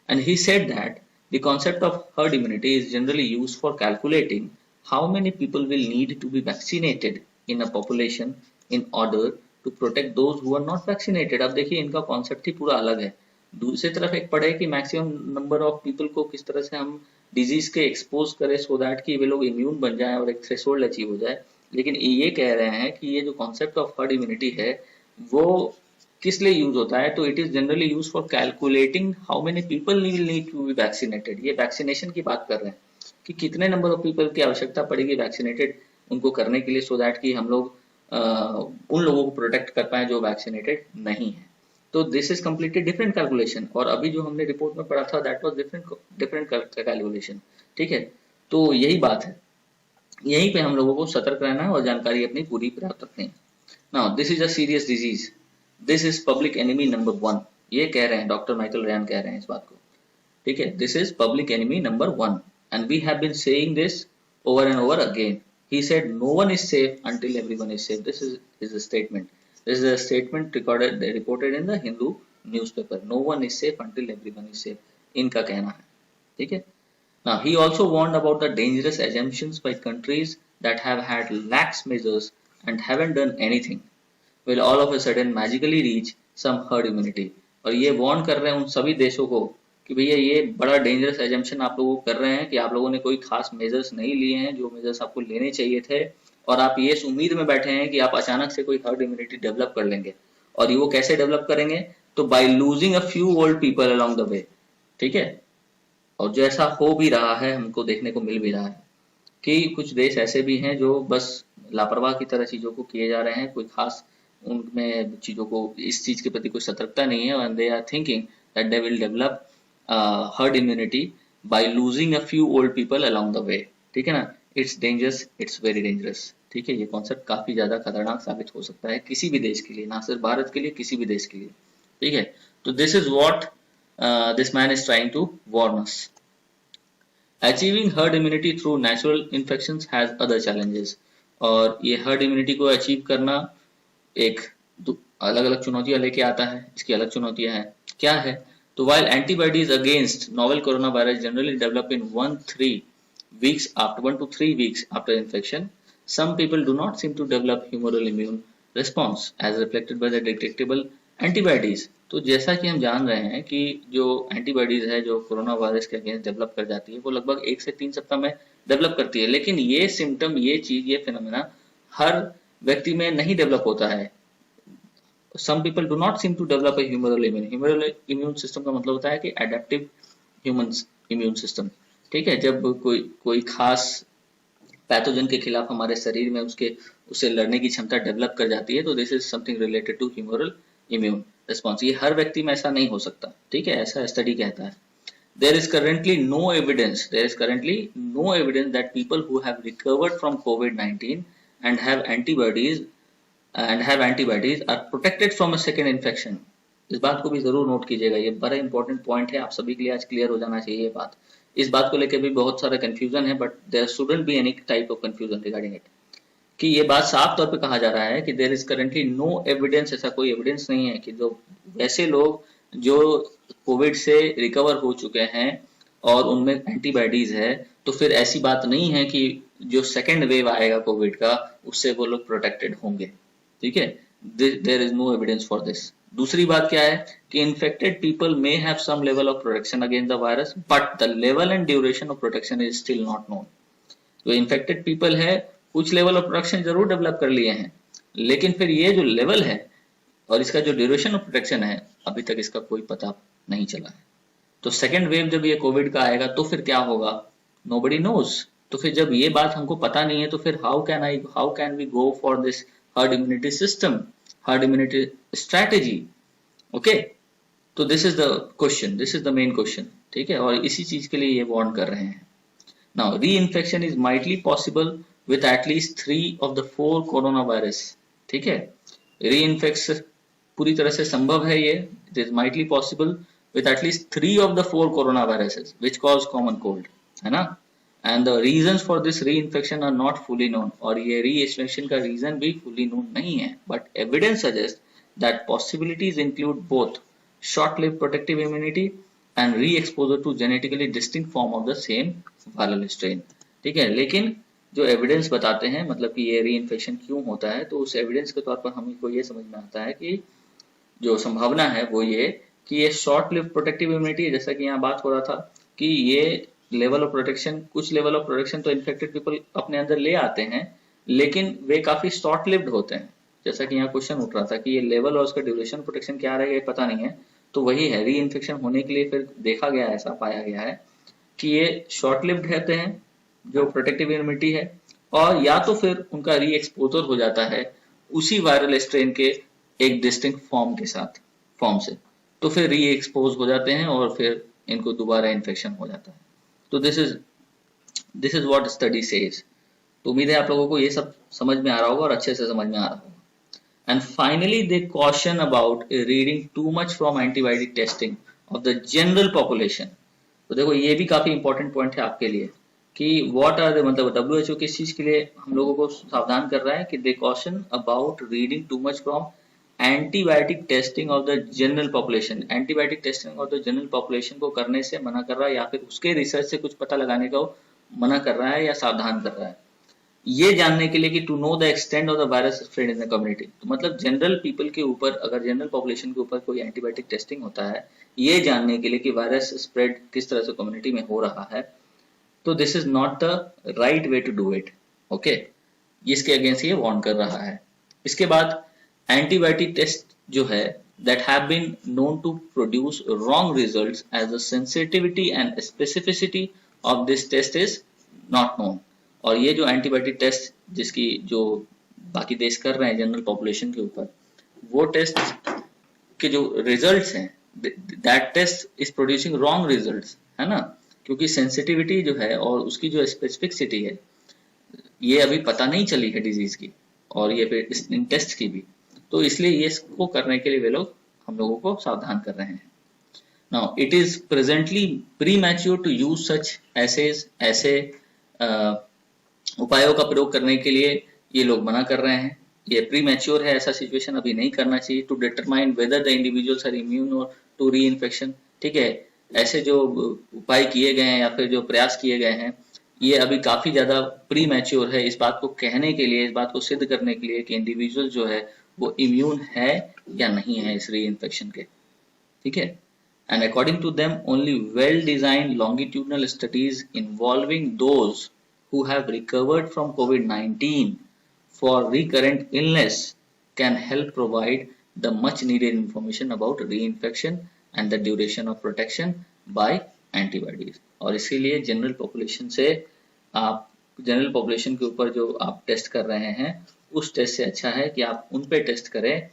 and he said that the concept of herd immunity is generally used for calculating how many people will need to be vaccinated in a population in order to protect those who are not vaccinated. अब देखिए इनका concept ही पूरा अलग है। दूसरी तरफ एक पढ़े कि मैक्सिमम नंबर ऑफ पीपल को किस तरह से हम डिजीज के एक्सपोज करें सो दैट कि वे लोग इम्यून बन जाएं और एक थ्रेशोल्ड अचीव हो जाए। लेकिन ये कह रहे हैं कि ये जो कॉन्सेप्ट ऑफ हर्ड इम्यूनिटी है वो किस लिए यूज होता है, तो it is generally use for calculating how many people need to be vaccinated. ये वैक्सीनेशन की बात कर रहे हैं कि कितने नंबर ऑफ पीपल की आवश्यकता पड़ेगी वैक्सीनेटेड उनको करने के लिए, सो दैट कि हम लोग उन लोगों को प्रोटेक्ट कर पाए जो वैक्सीनेटेड नहीं है। तो this is completely different calculation, और अभी जो हमने रिपोर्ट में पढ़ा था दैट वाज डिफरेंट कैलकुलेशन। ठीक है, तो यही बात है, यहीं पे हम लोगों को सतर्क रहना है और जानकारी अपनी पूरी प्राप्त रखनी है। Now this is a serious disease, this is public enemy number 1, ये कह रहे हैं डॉक्टर माइकल रयान कह रहे हैं इस बात को। ठीक है, this is public enemy number 1 and we have been saying this over and over again. He said no one is safe until everyone is safe. This is a statement. This is a statement reported in the Hindu newspaper. No one is safe until everyone is safe. इनका कहना है। ठीक है। Now he also warned about the dangerous assumptions by countries that have had lax measures and haven't done anything will all of a sudden magically reach some herd immunity. और ये warn कर रहे हैं उन सभी देशों को कि भैया ये बड़ा डेंजरस एजम्पशन आप लोगों कर रहे हैं कि आप लोगों ने कोई खास मेजर्स नहीं लिए हैं जो मेजर्स आपको लेने चाहिए थे, और आप ये इस उम्मीद में बैठे हैं कि आप अचानक से कोई हर्ड इम्यूनिटी डेवलप कर लेंगे। और ये वो कैसे डेवलप करेंगे, तो by losing a few old people along the way. ठीक है, और जो ऐसा हो भी रहा है, हमको देखने को मिल भी रहा है कि कुछ देश ऐसे भी हैं जो बस लापरवाह की तरह चीजों को किए जा रहे हैं, कोई खास उनमें चीजों को इस चीज के प्रति कोई सतर्कता नहीं है, and they are thinking that they will develop herd immunity by losing a few old people along the way। ठीक है ना, it's dangerous, it's very dangerous। ठीक है, ये कॉन्सेप्ट काफी ज्यादा खतरनाक साबित हो सकता है किसी भी देश के लिए, ना सिर्फ भारत के लिए, किसी भी देश के लिए। ठीक है, तो this is what this man is trying to warn us। Achieving herd immunity through natural infections has other challenges। और ये herd immunity को अचीव करना एक अलग अलग चुनौतियां लेके आता है। इसकी अलग चुनौतियां हैं, क्या है, तो while antibodies against novel coronavirus generally develop in 1 to 3 weeks after infection, some people do not seem to develop humoral immune response as reflected by the detectable antibodies। तो जैसा कि हम जान रहे हैं कि जो एंटीबॉडीज है जो कोरोना वायरस के अगेंस्ट डेवलप कर जाती है वो लगभग 1 से 3 सप्ताह में डेवलप करती है, लेकिन ये सिम्टम, ये चीज, ये फिनोमेना हर व्यक्ति में नहीं डेवलप होता है। Some people do not seem to develop a humoral immune। Humoral immune system का मतलब होता है कि adaptive human immune system। ठीक है, जब कोई खास पैथोजन के खिलाफ हमारे शरीर में उससे लड़ने की क्षमता डेवलप कर जाती है, तो this is something related to humoral immune response. ये हर व्यक्ति में ऐसा नहीं हो सकता। ठीक है, ऐसा स्टडी कहता है। There is currently no evidence that people who have recovered from COVID-19 and have antibodies are protected from a second infection। इस बात को भी जरूर नोट कीजिएगा, ये बड़ा इंपॉर्टेंट पॉइंट है, आप सभी के लिए आज क्लियर हो जाना चाहिए ये बात। इस बात को लेकर भी बहुत सारा कंफ्यूजन है, but there shouldn't be any type of confusion regarding it, कि ये बात साफ तौर पे कहा जा रहा है कि there is currently no evidence, ऐसा कोई एविडेंस नहीं है कि जो वैसे लोग जो कोविड से रिकवर हो चुके हैं और उनमें एंटीबॉडीज है, तो फिर ऐसी बात नहीं है कि जो सेकेंड वेव आएगा कोविड का उससे वो लोग प्रोटेक्टेड होंगे। ठीक है, there is no evidence for this. दूसरी बात क्या है कि infected people may have some level of protection against the virus, but the level and duration of protection is still not known. जो इन्फेक्टेड पीपल है कुछ लेवल ऑफ प्रोटेक्शन जरूर develop कर लिए हैं, लेकिन फिर ये जो लेवल है और इसका जो ड्यूरेशन ऑफ प्रोटेक्शन है अभी तक इसका कोई पता नहीं चला है। तो सेकेंड वेव जब ये कोविड का आएगा तो फिर क्या होगा, नोबडी नोज। तो फिर जब ये बात हमको पता नहीं है तो फिर how can we go for this herd immunity system, herd immunity strategy। Okay, तो this is the question, this is the main question. ठीक है, और इसी चीज के लिए ये वार्न कर रहे हैं। नाउ री infection is mightily possible with at least 3 of the 4 corona virus. ठीक है, री इन्फेक्शन पूरी तरह से संभव है, ये it is mightily possible with at least 3 of the 4 corona viruses which cause common cold, है ना। And the reasons for this reinfection are not fully known। और ये reinfection का reason भी fully known नहीं है, but evidence suggests that possibilities include both short-lived protective immunity and re-exposure to genetically distinct form of the same viral strain। ठीक है, लेकिन जो एविडेंस बताते हैं, मतलब कि ये री इन्फेक्शन क्यों होता है, तो उस एविडेंस के तौर पर हमको ये समझ में आता है कि जो संभावना है वो ये कि ये शॉर्ट लिव प्रोटेक्टिव इम्यूनिटी है, जैसा कि यहाँ बात हो रहा था कि ये लेवल ऑफ प्रोटेक्शन, कुछ लेवल ऑफ प्रोटेक्शन तो इन्फेक्टेड पीपल अपने अंदर ले आते हैं, लेकिन वे काफी शॉर्ट लिव्ड होते हैं। जैसा कि यहाँ क्वेश्चन उठ रहा था कि ये लेवल और उसका ड्यूरेशन प्रोटेक्शन क्या रहेगा, ये पता नहीं है। तो वही है, री इन्फेक्शन होने के लिए फिर देखा गया, ऐसा पाया गया है कि ये शॉर्ट लिव्ड रहते हैं जो प्रोटेक्टिव इम्यूनिटी है, और या तो फिर उनका री एक्सपोजर हो जाता है उसी वायरल स्ट्रेन के एक डिस्टिंक्ट फॉर्म के साथ, फॉर्म से, तो फिर री एक्सपोज हो जाते हैं और फिर इनको दोबारा इन्फेक्शन हो जाता है। तो this is what study says. तो उम्मीद है आप लोगों को ये सब समझ में आ रहा होगा और अच्छे से समझ में आ रहा होगा। And finally, they caution about reading too much from antibiotic testing of the general population. तो देखो ये भी काफी इंपॉर्टेंट पॉइंट है आपके लिए कि व्हाट आर द, मतलब WHO किस चीज के लिए हम लोगों को सावधान कर रहा है कि they caution about reading too much from antibiotic testing of the general population. Antibiotic testing of the general population को करने से मना कर रहा है, या फिर उसके रिसर्च से कुछ पता लगाने का मना कर रहा है या सावधान कर रहा है, ये जानने के लिए कि to know the extent of the virus spread in the community. तो मतलब जनरल पीपल के ऊपर, अगर जनरल पॉपुलेशन के ऊपर कोई एंटीबायोटिक टेस्टिंग होता है ये जानने के लिए कि वायरस स्प्रेड किस तरह से कम्युनिटी में हो रहा है, तो this is not the right way to do it. Okay, इसके अगेंस्ट ये वार्न कर रहा है। इसके बाद एंटीबायोटिक टेस्ट जो है that have been known to produce wrong results as the sensitivity and specificity of this test is not known। और ये जो एंटीबायोटिक टेस्ट जिसकी जो बाकी देश कर रहे हैं जनरल पॉपुलेशन के ऊपर, वो टेस्ट के जो रिजल्ट्स हैं, that test is producing wrong results, है ना, क्योंकि सेंसिटिविटी जो है और उसकी जो स्पेसिफिसिटी है ये अभी पता नहीं चली है डिजीज की, और ये फिर इन टेस्ट की भी, तो इसलिए ये इसको करने के लिए वे लोग हम लोगों को सावधान कर रहे हैं। Now it is presently premature to use such assays, ऐसे उपायों का प्रयोग करने के लिए ये लोग मना कर रहे हैं। ये प्री मैच्योर है, ऐसा सिचुएशन अभी नहीं करना चाहिए। To determine whether the individuals are immune और टू री इन्फेक्शन, ठीक है, ऐसे जो उपाय किए गए हैं या फिर जो प्रयास किए गए हैं ये अभी काफी ज्यादा प्री मैच्योर है इस बात को कहने के लिए, इस बात को सिद्ध करने के लिए कि इंडिविजुअल जो है वो इम्यून है या नहीं है इस री इन्फेक्शन के, ठीक है। And according to them only well designed longitudinal studies involving those who have recovered from COVID-19 for recurrent illness can help provide the much needed information about reinfection and the duration of protection by antibodies। और इसीलिए general population से आप, general population के ऊपर जो आप test कर रहे हैं उस टेस्ट से अच्छा है कि आप उन पे टेस्ट करें,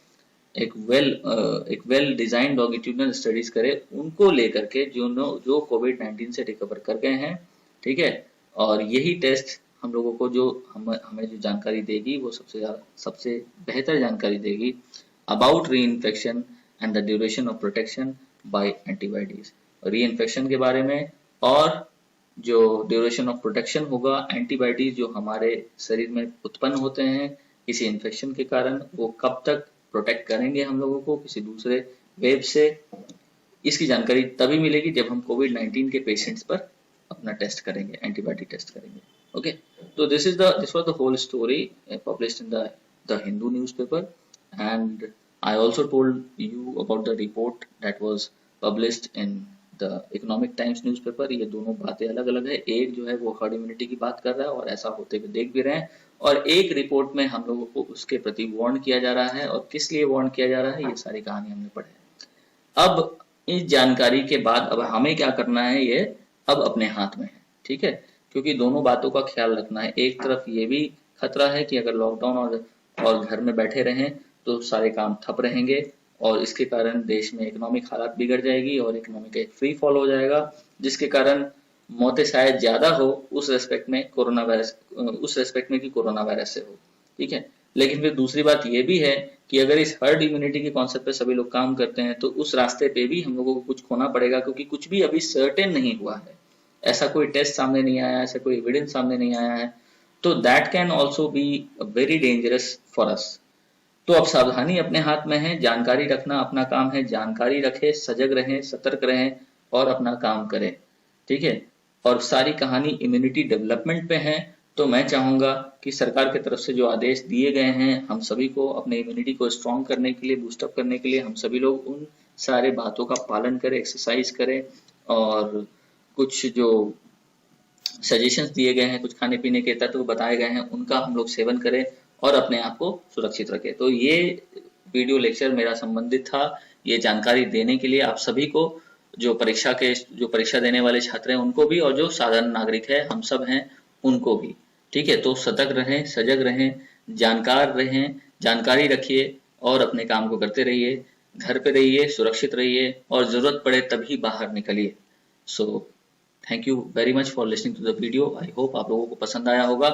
एक वेल डिजाइंड लॉन्गिट्यूडनल स्टडीज करें उनको लेकर के जो कोविड-19 से रिकवर कर गए हैं, ठीक है। और यही टेस्ट हम लोगों को जो हमें जो जानकारी देगी वो सबसे बेहतर जानकारी देगी अबाउट री infection and the duration of protection bye antibiotics, री इन्फेक्शन के बारे में, और जो ड्यूरेशन ऑफ प्रोटेक्शन होगा एंटीबायोटिक्स जो हमारे शरीर में उत्पन्न होते हैं किसी इन्फेक्शन के कारण, वो कब तक प्रोटेक्ट करेंगे हम लोगों को किसी दूसरे वेब से, इसकी जानकारी तभी मिलेगी जब हम कोविड-19 के पेशेंट्स पर अपना टेस्ट करेंगे, एंटीबायोटिक टेस्ट करेंगे। ओके, तो this was the whole story published in the Hindu newspaper, and I also told you about the report that was published in the Economic Times newspaper. ये दोनों बातें अलग अलग है, एक जो है वो हर्ड इम्यूनिटी की बात कर रहा है और ऐसा होते हुए देख भी रहे हैं, और एक रिपोर्ट में हम लोगों को उसके प्रति वार्न किया जा रहा है, और किस लिए वार्न किया जा रहा है ये सारी कहानी हमने पढ़ी है। अब इस जानकारी के बाद अब हमें क्या करना है ये अब अपने हाथ में है, ठीक है, क्योंकि दोनों बातों का ख्याल रखना है। एक तरफ ये भी खतरा है कि अगर लॉकडाउन और घर में बैठे रहें तो सारे काम ठप रहेंगे और इसके कारण देश में इकोनॉमिक हालात बिगड़ जाएगी और इकोनॉमिक एक फ्री फॉल हो जाएगा, जिसके कारण मौतें शायद ज्यादा हो उस रेस्पेक्ट में कि कोरोना वायरस से हो, ठीक है। लेकिन फिर दूसरी बात ये भी है कि अगर इस हर्ड इम्यूनिटी के कॉन्सेप्ट पे सभी लोग काम करते हैं तो उस रास्ते पे भी हम लोगों को कुछ खोना पड़ेगा, क्योंकि कुछ भी अभी सर्टेन नहीं हुआ है, ऐसा कोई टेस्ट सामने नहीं आया, ऐसा कोई एविडेंस सामने नहीं आया है, तो that can also be very dangerous for us. तो अब सावधानी अपने हाथ में है, जानकारी रखना अपना काम है, जानकारी रखें, सजग रहें, सतर्क रहें और अपना काम करें, ठीक है। और सारी कहानी इम्यूनिटी डेवलपमेंट पे है, तो मैं चाहूंगा कि सरकार की तरफ से जो आदेश दिए गए हैं, हम सभी को अपने इम्यूनिटी को स्ट्रॉन्ग करने के लिए, बूस्टअप करने के लिए, हम सभी लोग उन सारे बातों का पालन करें, एक्सरसाइज करें, और कुछ जो सजेशंस दिए गए हैं, कुछ खाने पीने के तत्व बताए गए हैं, उनका हम लोग सेवन करें और अपने आप को सुरक्षित रखें। तो ये वीडियो लेक्चर मेरा संबंधित था ये जानकारी देने के लिए आप सभी को, जो परीक्षा देने वाले छात्र हैं उनको भी, और जो साधारण नागरिक है हम सब हैं उनको भी। ठीक है, तो सतर्क रहें, सजग रहें, जानकार रहें, जानकारी रखिए और अपने काम को करते रहिए, घर पे रहिए, सुरक्षित रहिए और जरूरत पड़े तभी बाहर निकलिए। So thank you very much for listening to the video. I hope आप लोगों को पसंद आया होगा,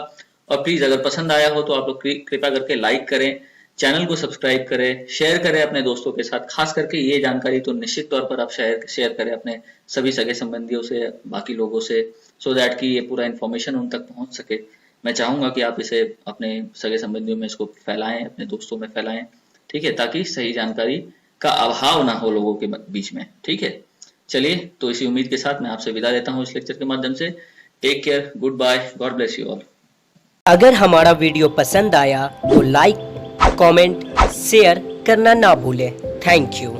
और प्लीज अगर पसंद आया हो तो आप लोग कृपया करके लाइक करें, चैनल को सब्सक्राइब करें, शेयर करें अपने दोस्तों के साथ। खास करके ये जानकारी तो निश्चित तौर पर आप शेयर करें अपने सभी सगे संबंधियों से, बाकी लोगों से, सो दैट कि ये पूरा इन्फॉर्मेशन उन तक पहुंच सके। मैं चाहूंगा कि आप इसे अपने सगे संबंधियों में इसको फैलाएं, अपने दोस्तों में फैलाएं। ठीक है, ताकि सही जानकारी का अभाव ना हो लोगों के बीच में। ठीक है, चलिए, तो इसी उम्मीद के साथ मैं आपसे विदा लेता हूँ इस लेक्चर के माध्यम से। Take care, goodbye, God bless you all. अगर हमारा वीडियो पसंद आया तो लाइक, कमेंट, शेयर करना ना भूलें। Thank you.